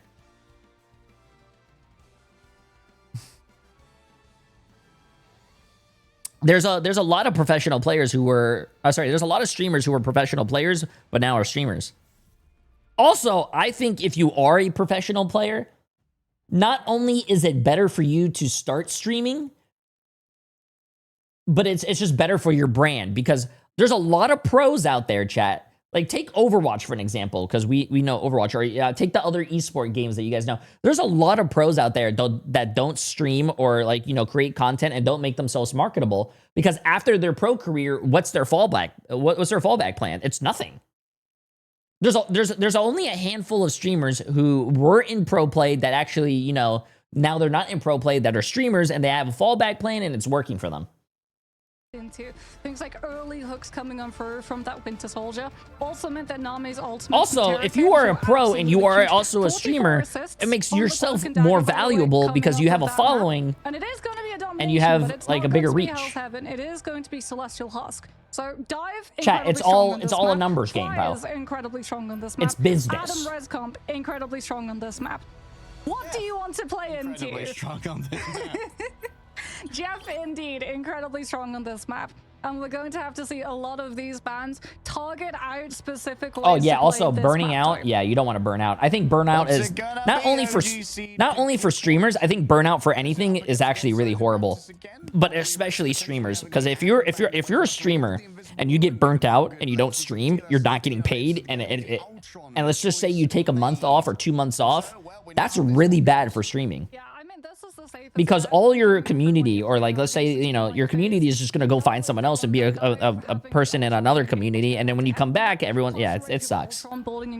There's a lot of professional players who were, there's a lot of streamers who were professional players, but now are streamers. Also, I think if you are a professional player, not only is it better for you to start streaming, but it's just better for your brand, because there's a lot of pros out there, chat. Like, take Overwatch for an example, because we know Overwatch, or take the other esport games that you guys know. There's a lot of pros out there that don't stream or, like, create content and don't make themselves marketable, because after their pro career, what's their fallback? What's their fallback plan? It's nothing. There's only a handful of streamers who were in pro play that actually, now they're not in pro play, that are streamers, and they have a fallback plan and it's working for them. Into things like early hooks coming on through from that Winter Soldier also meant that Name's ultimate. Also, if you are a pro and you are also a streamer, it makes yourself more valuable, because you have a following, and it is going to be a domination, and you have like a bigger reach. It is going to be Celestial Husk. So Dive, chat, it's all a numbers game, bro. Is incredibly strong on this map. It's business. Adam Rescomp, incredibly strong on this map. What do you want to play into? Incredibly strong on this map. Jeff, indeed, incredibly strong on this map. And we're going to have to see a lot of these bans target out specific ways. Oh yeah, to also play burning this out. map. Yeah, you don't want to burn out. I think burnout is not only for streamers. I think burnout for anything is actually really horrible, but especially streamers. Because if you're a streamer and you get burnt out and you don't stream, you're not getting paid. And let's just say you take a month off or 2 months off, that's really bad for streaming. Yeah, I mean, this is the safest Because bet. all your community, or like, let's say, your community is just going to go find someone else and be a person in another community. And then when you come back, everyone, yeah, it sucks.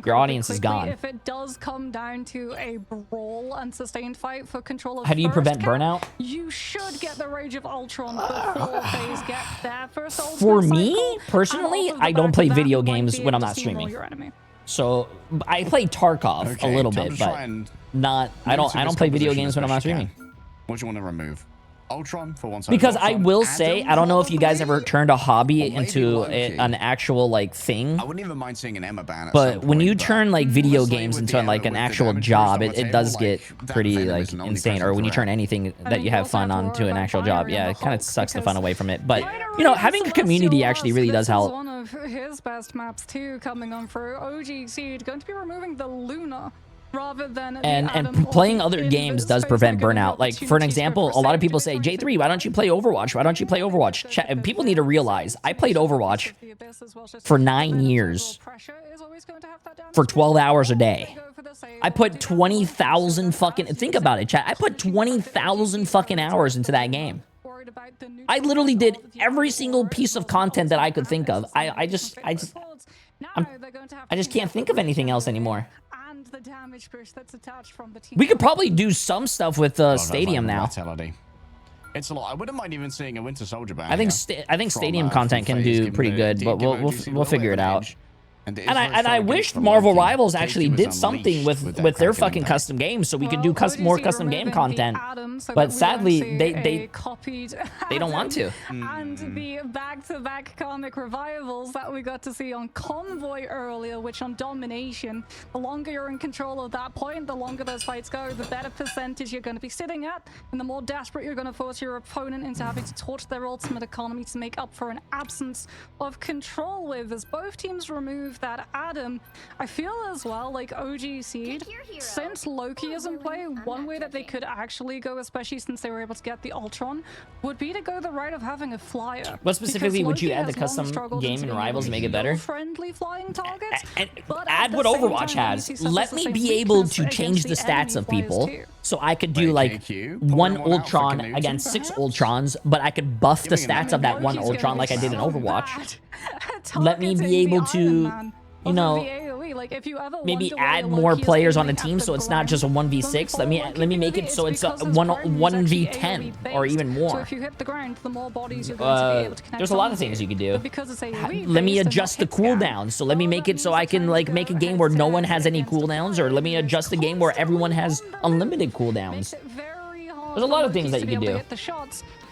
Your audience is gone. If it does come down to a brawl and sustained fight for control of How do you first prevent cap, burnout? You should get the Rage of Ultron before phase get there. For me, personally, I don't play video games when I'm not streaming. So I play Tarkov a little bit, but not. I don't play video games when I'm not streaming. What do you want to remove? Ultron for one side. Because I will say, I don't know if you guys ever turned a hobby into an actual like thing. I wouldn't even mind seeing an Emma ban. But when you turn like video games into like an actual job, it does get pretty like insane. Or when you turn anything that you have fun on to an actual job, yeah, it kind of sucks the fun away from it. But having a community actually really does help. One of his best maps too coming on through. OG Seed going to be removing the Luna. Rather than and playing other games does prevent burnout. Like, for an example, a lot of people say, Jay3, why don't you play Overwatch? Why don't you play Overwatch? People need to realize, I played Overwatch for 9 years, for 12 hours a day. I put 20,000 fucking, think about it, chat. I put 20,000 fucking hours into that game. I literally did every single piece of content that I could think of. I just can't think of anything else anymore. The damage push that's attached from the we could probably do some stuff with Stadium now. It's a lot. I wouldn't mind even seeing a Winter Soldier ban. I think Stadium content can do pretty good, but we'll figure it out. And I wished Marvel Rivals actually did something with their fucking custom games, so we could do more custom game content. But sadly, they don't want to. And the back-to-back comic revivals that we got to see on Convoy earlier, which on Domination, the longer you're in control of that point, the longer those fights go, the better percentage you're going to be sitting at, and the more desperate you're going to force your opponent into having to torch their ultimate economy to make up for an absence of control with. As both teams remove that Adam, I feel as well like OG Seed, since Loki is in play, one way that they could actually go, especially since they were able to get the Ultron, would be to go the route of having a flyer. What specifically would you add the custom game in Rivals to make it better? Friendly flying targets, but add what Overwatch has. Let me be able to change the stats of people, so I could do like one Ultron against 6 Ultrons, but I could buff the stats of that one Ultron like I did in Overwatch. Let me be able to, you know, maybe add more players on the team so it's not just a 1v6. Let me make it so it's a 1v10 or even more. There's a lot of things you could do. Let me adjust the cooldowns. So let me make it so I can like make a game where no one has any cooldowns, or let me adjust a game where everyone has unlimited cooldowns. There's a lot of things that you can do.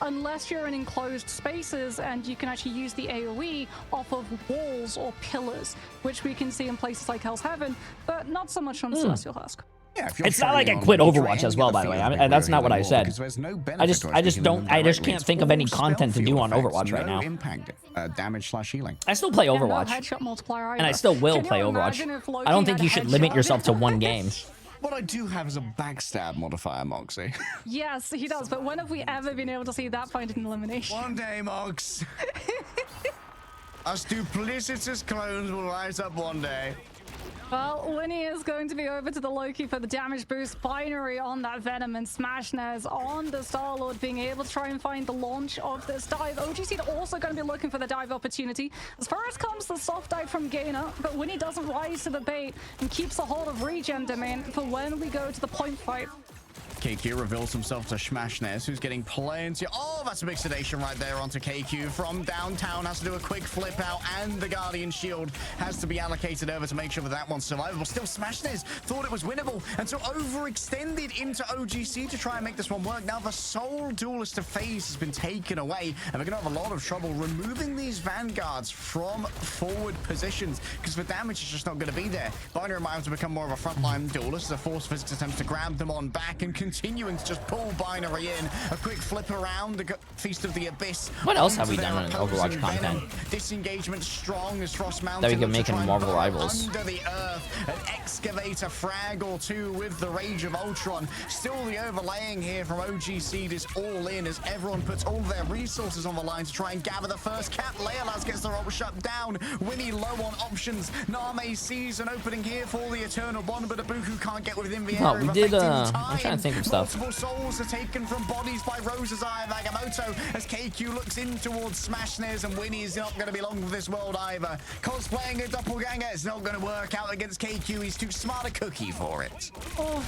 Unless you're in enclosed spaces and you can actually use the AoE off of walls or pillars, which we can see in places like Hell's Heaven, but not so much on Celestial Husk. Yeah, it's not like I quit Overwatch as well, by the way. That's not what I said. I just can't think of any content to do on Overwatch right now. Damage/healing. I still play Overwatch, and I still will play Overwatch. I don't think you should limit yourself to one game. What I do have is a backstab modifier, Moxie. Yes, he does, but when have we ever been able to see that find in elimination? One day, Mox. Us duplicitous clones will rise up one day. Well, Winnie is going to be over to the Loki for the damage boost binary on that Venom, and Smashnez on the Star-Lord being able to try and find the launch of this dive. OGC also going to be looking for the dive opportunity. As far as comes the soft dive from Gainer, but Winnie doesn't rise to the bait and keeps a hold of regen domain for when we go to the point fight. KQ reveals himself to Smashnez, who's getting plenty. Oh, that's a big sedation right there onto KQ from downtown. Has to do a quick flip out, and the Guardian Shield has to be allocated over to make sure that one's survivable. Still, Smashnez thought it was winnable, and so overextended into OGC to try and make this one work. Now, the sole duelist of FaZe has been taken away, and we're going to have a lot of trouble removing these Vanguards from forward positions, because the damage is just not going to be there. Binary might have to become more of a frontline duelist as a Force Physics attempts to grab them on back and continuing to just pull Binary in. A quick flip around the Feast of the Abyss. What else have we done in Overwatch content? Disengagement strong as Frost Mountain. That we can make in Marvel Rivals. Under the earth, an excavator frag or two with the Rage of Ultron. Still the overlaying here from OG Seed is all in as everyone puts all their resources on the line to try and gather the first cap. Leolaz gets the ult shut down. Winnie low on options. Name sees an opening here for the Eternal Bond, but Ibuku can't get within the area. Oh, we did, I'm trying to think of stuff. Multiple souls are taken from bodies by Rose's Eye of Agamotto as KQ looks in towards Smashnez, and Winnie is not going to be long for this world either. Cosplaying a doppelganger is not going to work out against KQ. He's too smart a cookie for it.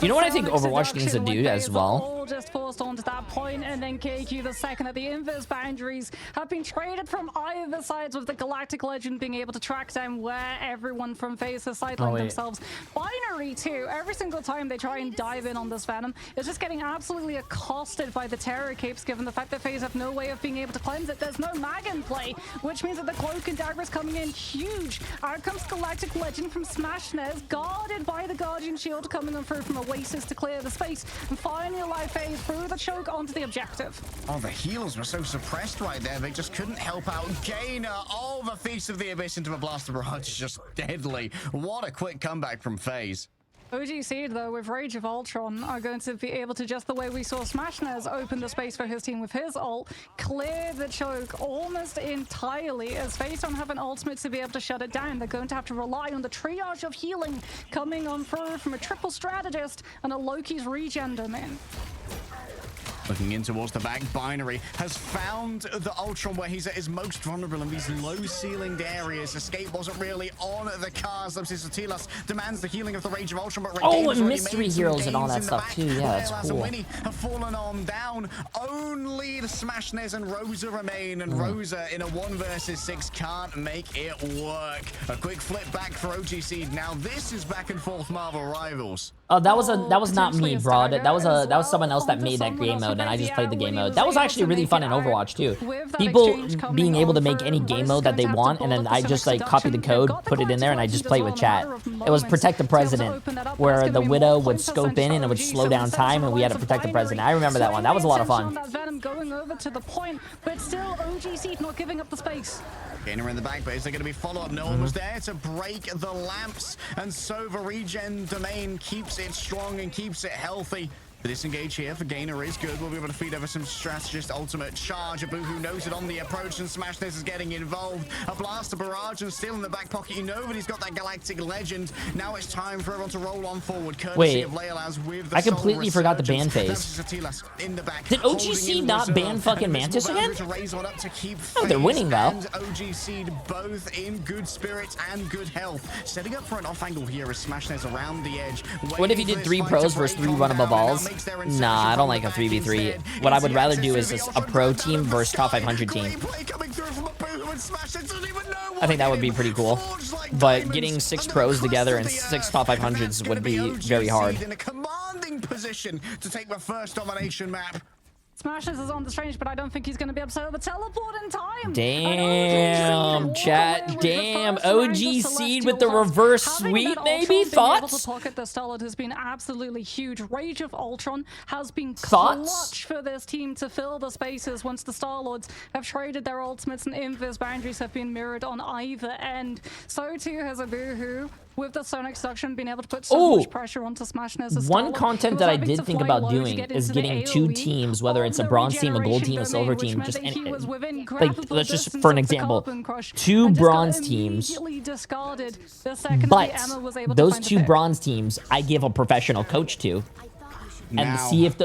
You know what I think Overwatch needs to do as well? All just forced onto that point, and then KQ, the second that the invis boundaries have been traded from either sides, with the Galactic Legend being able to track down where everyone from FaZe has sidelined themselves. Binary too, every single time they try and dive in on this Venom, it's just getting absolutely accosted by the Terror Capes, given the fact that FaZe have no way of being able to cleanse it. There's no mag in play, which means that the Cloak and Dagger is coming in huge. Out comes Galactic Legend from Smashnez, guarded by the Guardian Shield coming on through from Oasis to clear the space, and finally allow FaZe through the choke onto the objective. Oh, the heals were so suppressed right there, they just couldn't help out. Gainer, all the Feast of the Abyss into a Blaster Barrage is just deadly. What a quick comeback from FaZe. OG Seed, though, with Rage of Ultron, are going to be able to, just the way we saw Smashnez open the space for his team with his ult, clear the choke almost entirely, as FaZe don't have an ultimate to be able to shut it down. They're going to have to rely on the triage of healing coming on through from a triple strategist and a Loki's regen domain. Looking in towards the back, Binary has found the Ultron where he's at his most vulnerable in these low-ceilinged areas. Escape wasn't really on the cards. Tilas demands the healing of the Rage of Ultron, but and mystery heroes and all that stuff too. Yeah, that's cool. Winnie have fallen on down. Only the Smashness and Rosa remain, and Rosa in a 1 versus 6 can't make it work. A quick flip back for OGC. Now this is back and forth Marvel Rivals. Oh, that was not me, bro. That was someone else that made that game mode, and I just played the game mode. That was actually really fun in Overwatch too. People being able to make any game mode that they want, and then I just like copy the code, put it in there, and I just play with chat. It was Protect the President, where the Widow would scope in and it would slow down time, and we had to protect the President. I remember that one. That was a lot of fun. Venom going over to the point, but still OGC not giving up the space. Gainer in the back, but is there going to be follow-up? No one was there to break the lamps, and so the regen domain keeps it strong and keeps it healthy. The disengage here for Gainer is good. We'll be able to feed over some strategist ultimate charge. Abu knows it on the approach, and Smashness is getting involved. A blaster barrage and still in the back pocket. You know that he's got that galactic legend. Now it's time for everyone to roll on forward. Wait, of with the I completely forgot the ban phase. In the back, did OGC not ban fucking Mantis again? Oh, they're winning though. And OGC both in good spirits and good health. Setting up for an off angle here as Smashness around the edge. What if you did 3 pros versus 3 runnable balls? Nah, I don't like a 3v3. What I would rather do is just a pro team versus top 500 team. I think that would be pretty cool. But getting 6 pros together and 6 top 500s would be very hard. In a commanding position to take the first domination map. Smashness is on the strange, but I don't think he's going to be able to set up a teleport in time. Damn, chat. Damn. OG Seed with the reverse sweep, maybe? Thoughts? Pocket the Starlord has been absolutely huge. Rage of Ultron has been clutch for this team to fill the spaces once the Starlords have traded their ultimates, and invis boundaries have been mirrored on either end. So too has Abuhu, with the Sonic Suction, being able to put so much pressure onto Smashness. One content that I did think about doing is getting 2 teams, whether it's a bronze team, a gold team, a silver team, just like, let's just, for an example, 2 bronze teams, but those 2 bronze teams, I give a professional coach to. And see if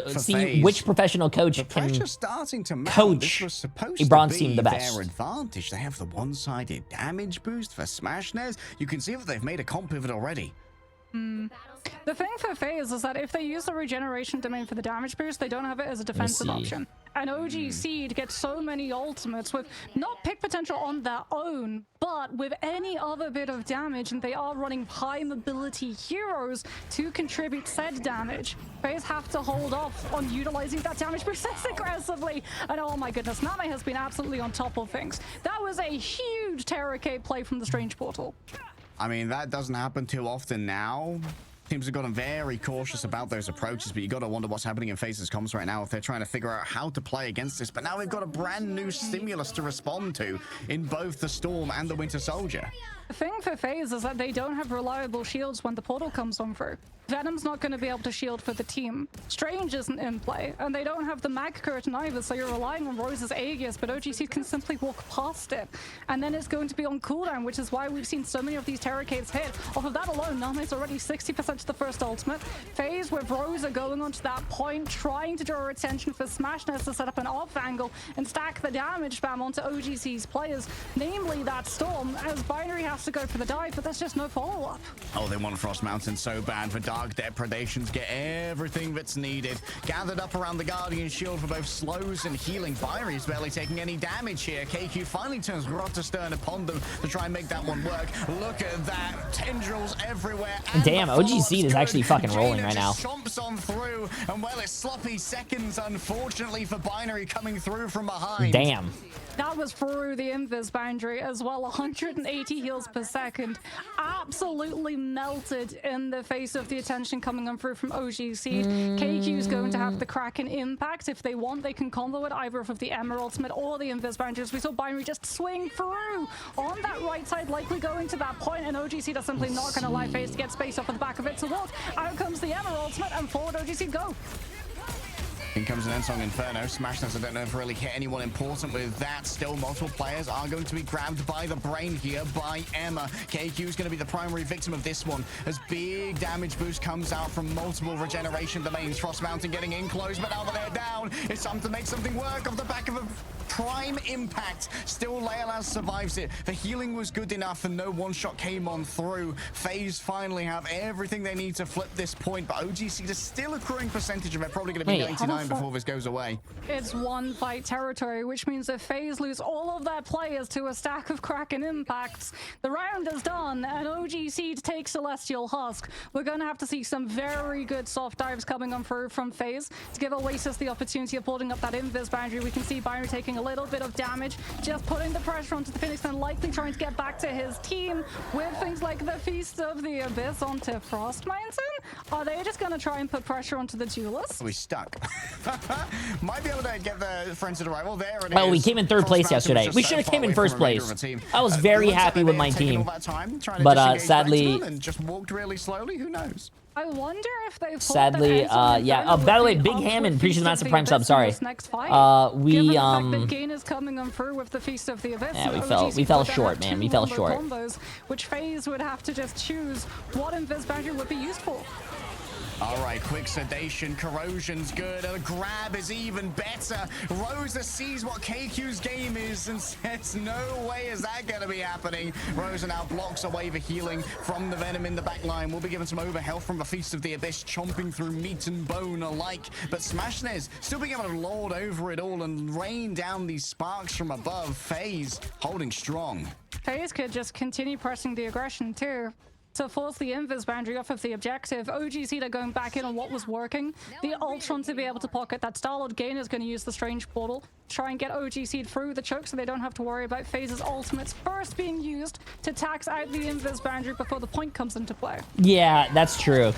which professional coach can coach a bronze team the best. Their advantage. They have the one-sided damage boost for Smashness. You can see that they've made a comp pivot already. The thing for FaZe is that if they use the regeneration domain for the damage boost, they don't have it as a defensive option. And OG Seed gets so many ultimates with not pick potential on their own, but with any other bit of damage, and they are running high mobility heroes to contribute said damage. FaZe have to hold off on utilizing that damage boost aggressively. And oh my goodness, Name has been absolutely on top of things. That was a huge Terror Cape play from the Strange Portal. I mean, that doesn't happen too often now. Teams have gotten very cautious about those approaches, but you got to wonder what's happening in FaZe's comms right now if they're trying to figure out how to play against this. But now we've got a brand new stimulus to respond to in both the Storm and the Winter Soldier. The thing for FaZe is that they don't have reliable shields when the portal comes on through. Venom's not going to be able to shield for the team. Strange isn't in play, and they don't have the mag curtain either, so you're relying on Rose's Aegis, but OGC can simply walk past it. And then it's going to be on cooldown, which is why we've seen so many of these Terracades hit. Off of that alone, Name's already 60% to the first ultimate. FaZe with Rosa going onto that point, trying to draw attention for Smashness to set up an off angle and stack the damage spam onto OGC's players, namely that Storm, as Binary has to go for the dive, but there's just no follow-up. Oh, they want Frost Mountain so bad for Dark Depredations. Get everything that's needed. Gathered up around the Guardian Shield for both slows and healing. Byri's barely taking any damage here. KQ finally turns Rod to Stern upon them to try and make that one work. Look at that. Tendrils everywhere. Damn, OG Seed is actually fucking rolling right now. Chomps on through, and well, it's sloppy seconds, unfortunately, for Binary coming through from behind. Damn. That was through the invis boundary as well. 180 heals per second. Absolutely melted in the face of the attention coming on through from OG Seed. KQ is going to have the Kraken impact. If they want, they can combo it either of the Emma ultimate or the invis boundaries. We saw Binary just swing through on that right side, likely going to that point, and OG Seed are simply not going to allow FaZe to get space off of the back of it to walk. Out comes the Emma ultimate, and forward OG Seed go. In comes an Ensong Inferno. Smashness, I don't know if really hit anyone important with that. Still, multiple players are going to be grabbed by the brain here by Emma. KQ is going to be the primary victim of this one as big damage boost comes out from multiple regeneration domains. Frost Mountain getting in close, but now that they're down, it's time to make something work off the back of a prime impact. Still, Leolaz survives it. The healing was good enough and no one-shot came on through. FaZe finally have everything they need to flip this point, but OGC is still accruing percentage of it. Probably going to be 99 before this goes away. It's one fight territory, which means if FaZe lose all of their players to a stack of Kraken impacts, the round is done and OGC take Celestial Husk. We're going to have to see some very good soft dives coming on through from FaZe to give Oasis the opportunity of building up that invis boundary. We can see Binary taking a little bit of damage, just putting the pressure onto the Phoenix and likely trying to get back to his team with things like the Feast of the Abyss onto Frost Mountain. Are they just going to try and put pressure onto the duelist? We stuck. Might be able to get the friends of arrival there. Well, we came in third place yesterday. We should have came in first place. I was very happy with my team, but sadly, and just walked really slowly. Who knows? I wonder if they sadly, yeah. Oh, by the way, Big Hammond, appreciate the massive prime sub. Sorry. Gain is coming on through with the Feast of the Abyss. Yeah, we fell short, man. We fell short. Combos, which FaZe would have to just choose what invis boundary would be used for. All right, quick sedation, corrosion's good, a grab is even better. Rosa sees what KQ's game is and says, no way is that going to be happening. Rosa now blocks away the healing from the Venom in the back line. Will be given some overhealth from the Feast of the Abyss, chomping through meat and bone alike. But Smashnez still being able to lord over it all and rain down these sparks from above. FaZe holding strong. FaZe could just continue pressing the aggression too, to force the invis boundary off of the objective. OGC are going back in on what was working. The Ultron to be able to pocket that Starlord. Gain is going to use the Strange Portal, try and get OGC through the choke so they don't have to worry about FaZe's ultimates first being used to tax out the invis boundary before the point comes into play. Yeah, that's true.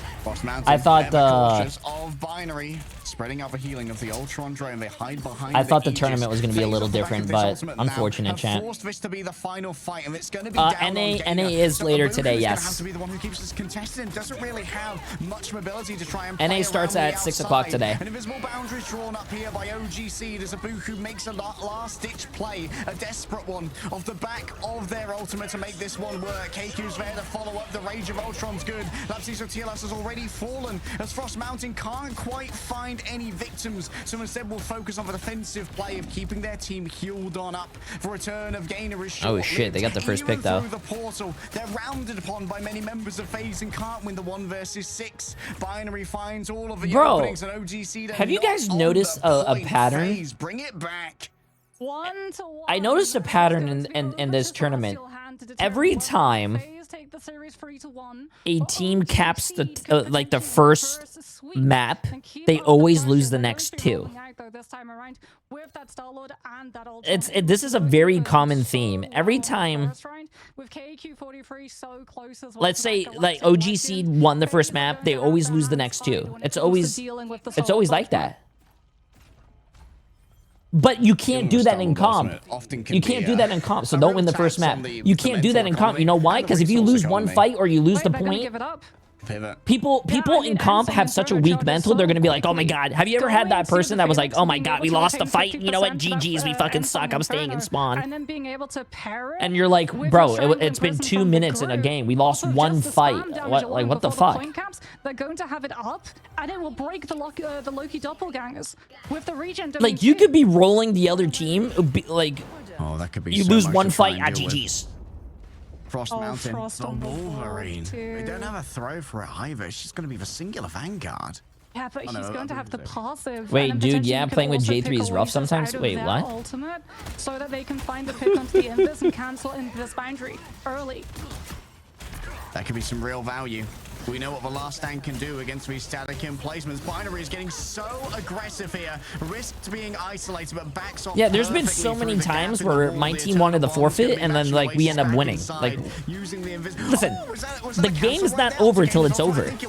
I thought of Binary spreading out the healing of the Ultron drone. They hide behind. I thought the tournament was going to be a little different, but unfortunate, chat. Forced this to be the final fight, and it's going to be NA is later today, yes. Be the one who keeps this contested and doesn't really have much mobility to try and NA starts at 6 o'clock today. An invisible boundary drawn up here by OGC. There's a Boo who makes a last-ditch play, a desperate one, off the back of their ultimate to make this one work. KQ's there to follow up. The Rage of Ultron's good. Lapsiso TLS has already fallen as Frost Mountain can't quite find any victims, so instead will focus on the defensive play of keeping their team healed on up. The return of Gainer is short. Oh shit, they got the first pick though. Through the portal, they're rounded upon by many members of FaZe and can't win the 1 versus 6. Binary finds all of the openings and OGC. Have you guys noticed a pattern? FaZe, bring it back. I noticed a pattern in this tournament. Every time a team caps the first map, they always lose the next 2. This is a very common theme. Every time, let's say like OGC won the first map, they always lose the next 2. It's always like that. But you can't do that in comp. You can't do that in comp, so don't win the first map. You can't do that in comp. You know why? Because if you lose one fight or you lose the point, people in comp have such a weak mental, they're gonna be like, oh my god. Have you ever had that person that was like, oh my god, we lost the fight, you know what, GG's, we fucking suck, I'm staying in spawn. And then being able to pair it, and you're like, bro, it's been 2 minutes in a game, we lost one fight. What the fuck? They're going to have it up, and it will break the Loki doppelgangers with the regen. Like, you could be rolling the other team, like, oh, that could be you so lose much one to try fight and at deal with. GG's. Frost Mountain, Frost the on the Wolverine. too. They don't have a throw for it either. She's going to be the singular vanguard. Yeah, but he's going to have the passive. Wait, dude, yeah, playing with Jay3 is rough sometimes. Wait, what? Ultimate, so that they can find the pick onto the invis and cancel invis boundary early. That could be some real value. We know what the last stand can do against these static emplacements. Binary is getting so aggressive here, risked being isolated, but backs off. Yeah, there's been so many times where my team wanted the forfeit, and then like we end up winning. Like, listen, the game is not over till it's over. And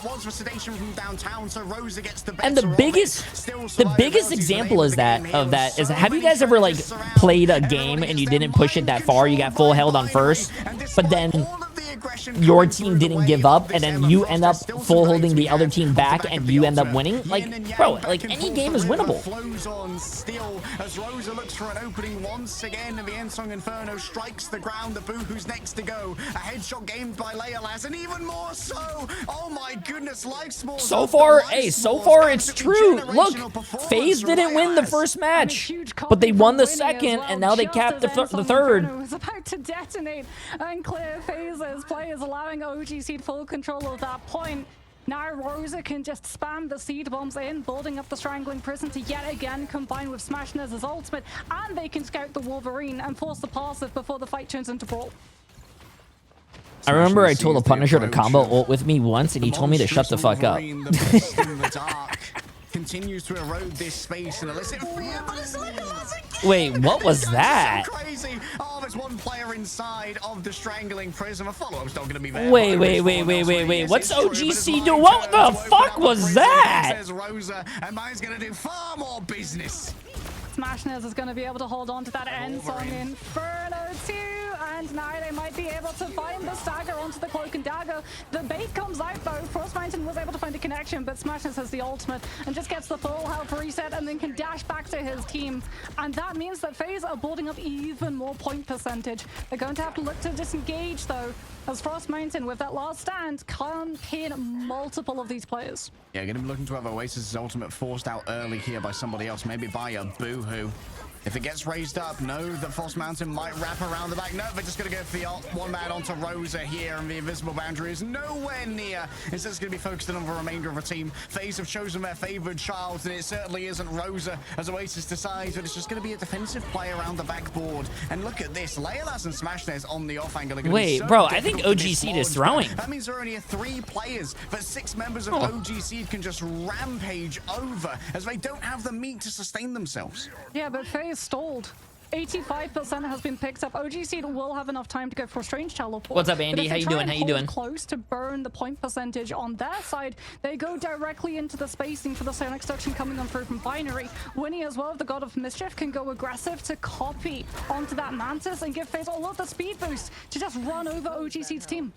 the biggest example of that is, have you guys ever like played a game and you didn't push it that far, you got full held on first, but then your team didn't give up, and then you end up full holding the other team back, and you end up winning. Like, bro, like any game is winnable. Flows on still as Rosa looks for an opening once again, and the Ensong Inferno strikes the ground. The Boohoo's next to go. A headshot gained by Leolas, and even more so. Oh my goodness, life small. So far, hey, so far it's true. Look, FaZe didn't win the first match, but they won the second, and now they capped the third. It was about to detonate and clear phases. Players allowing OGC full control of that point. Now Rosa can just spam the seed bombs in, building up the Strangling Prison to yet again combine with Smashnez's ultimate, and they can scout the Wolverine and force the passive before the fight turns into brawl. I remember I told the Punisher to combo ult with me once, and he told me to shut the fuck up. Continues to erode this space and elicit fear, but it's Wait, what was that? So crazy. Oh, there's one player inside of the Strangling Prison. A follow-up's not going to be there. Wait. What's OGC doing? What the fuck was that? Says Rosa, and mine's going to do far more business. Smashnez is going to be able to hold on to that Ensong Inferno too, and now they might be able to find the stagger onto the Cloak and Dagger. The bait comes out though. Frost Mountain was able to find a connection, but Smashnez has the ultimate and just gets the full health reset and then can dash back to his team. And that means that FaZe are building up even more point percentage. They're going to have to look to disengage though, as Frost Mountain with that last stand can pin multiple of these players. Yeah, going to be looking to have Oasis's ultimate forced out early here by somebody else, maybe by a Boohoo. If it gets raised up, know that Frost Mountain might wrap around the back. No, they're just going to go for the one man onto Rosa here, and the invisible boundary is nowhere near. It's just going to be focused on the remainder of the team. FaZe have chosen their favored child, and it certainly isn't Rosa, as Oasis decides that it's just going to be a defensive play around the backboard. And look at this, Leolas and Smashnez on the off angle. Wait, bro, I think OGC is throwing. That means there are only 3 players, but 6 members of OGC can just rampage over, as they don't have the meat to sustain themselves. Yeah, but FaZe stalled. 85% has been picked up. OGC will have enough time to go for a strange teleport. What's up, Andy? How you doing? How you doing? Close to burn the point percentage on their side. They go directly into the spacing for the Sonic Suction coming on through from Binary. Winnie as well, the God of Mischief, can go aggressive to copy onto that Mantis and give FaZe all of the speed boost to just run over OGC's team.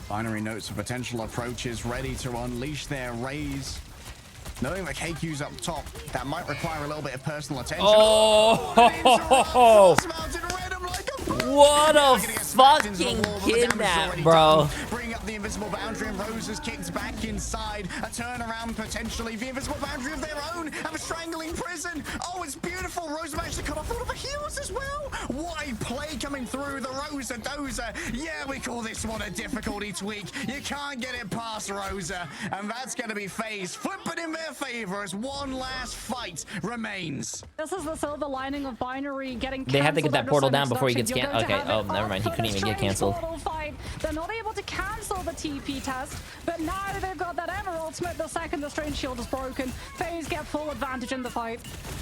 Binary notes of potential approaches, ready to unleash their rays. Knowing that KQ's up top, that might require a little bit of personal attention. Oh! What a fucking kidnap, bro. Bring up the invisible boundary, and Rosa's kicked back inside. A turnaround potentially. The invisible boundary of their own, and a Strangling Prison. Oh, it's beautiful. Rosa managed to cut off all of the heals as well. What a play coming through the Rosa Dozer. Yeah, we call this one a difficulty tweak. You can't get it past Rosa, and that's going to be FaZe flipping in their favor as one last fight remains. This is the silver lining of Binary getting They have to get that portal down before he gets canceled. Okay, oh, never mind. He couldn't even get canceled. They're not able to cancel the TP test, but now they've got that Ember ultimate. The second the Strange Shield is broken, FaZe get full advantage in the fight.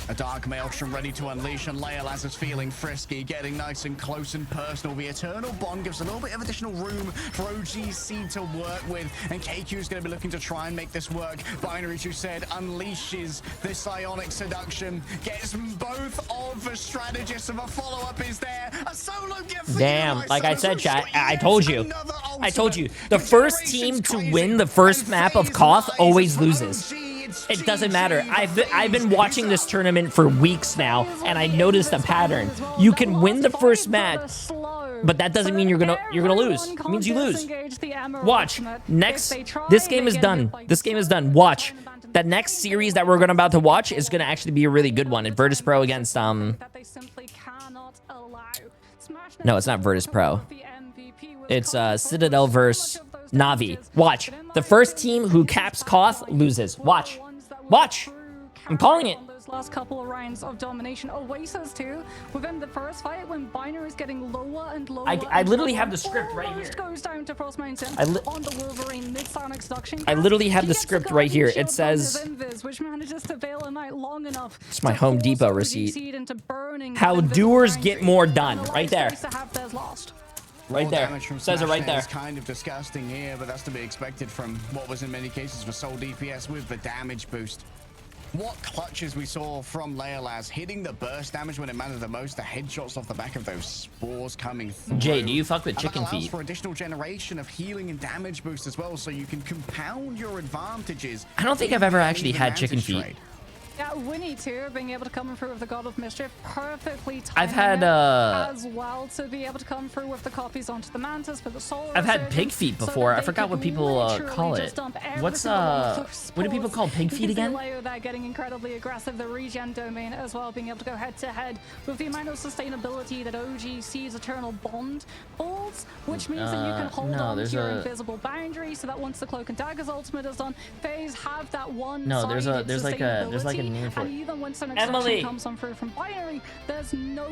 A Dark Maelstrom ready to unleash, and Leolas is feeling frisky, getting nice and close and personal. The Eternal Bond gives a little bit of additional room for OGC to work with, and KQ is going to be looking to try and make this work. Binary, who said, unleashes the Psionic Seduction, gets both of the strategists, and a follow-up is there. A solo gift for Damn, you, like I said, chat, I told you. I told you. The This first team generation's to crazy, win the first and map of FaZe Koth lies always as loses. OG. It's It doesn't GG matter. for I've been FaZe. watching this tournament for weeks now, and I noticed a pattern. You can win the first match, but that doesn't mean you're gonna lose. It means you lose. Watch. Next, this game is done. This game is done. Watch. That next series that we're about to watch is gonna actually be a really good one. Virtus Pro against No, it's not Virtus Pro. It's Citadel versus Na'Vi. Watch. The first team who caps Koth loses. Watch. Watch. I'm calling it. Last couple of rounds of domination. Oasis too. Within the first fight, when Binary is getting lower and lower. I literally have the script right here. Goes down to Frost Mountain on the Wolverine mid-sonic seduction. I literally have the script right here. It says, which manages to bail him out long enough. It's my Home Depot receipt. How doers get more done. Right there. Right there. Says it right there. It's kind of disgusting here, but that's to be expected from what was in many cases for sole DPS with the damage boost. what clutches we saw from Leolaz, hitting the burst damage when it mattered the most, the headshots off the back of those spores coming through. Jay, do you fuck with And chicken that allows feet? for additional generation of healing and damage boost as well, so you can compound your advantages. I don't think I've ever actually had chicken feet. Trade. Yeah, Winnie too, being able to come through with the God of Mischief, perfectly timed I've had, as well to be able to come through with the copies onto the Mantis for the Solar I've had Resurgence, pig feet so before. that I they forgot could what people literally call just it. dump every What's single one of those what do people spores. call pig feet again? Layer there getting incredibly aggressive. The regen domain as well, being able to go head to head with the amount of sustainability that OGC's Eternal Bond holds, which means that you can hold no, on to there's your a- invisible boundary, so that once the Cloak and Dagger's ultimate is done, FaZe have that one. No, there's like a name for it. And even when some Emily. extraction comes on through from binary, there's no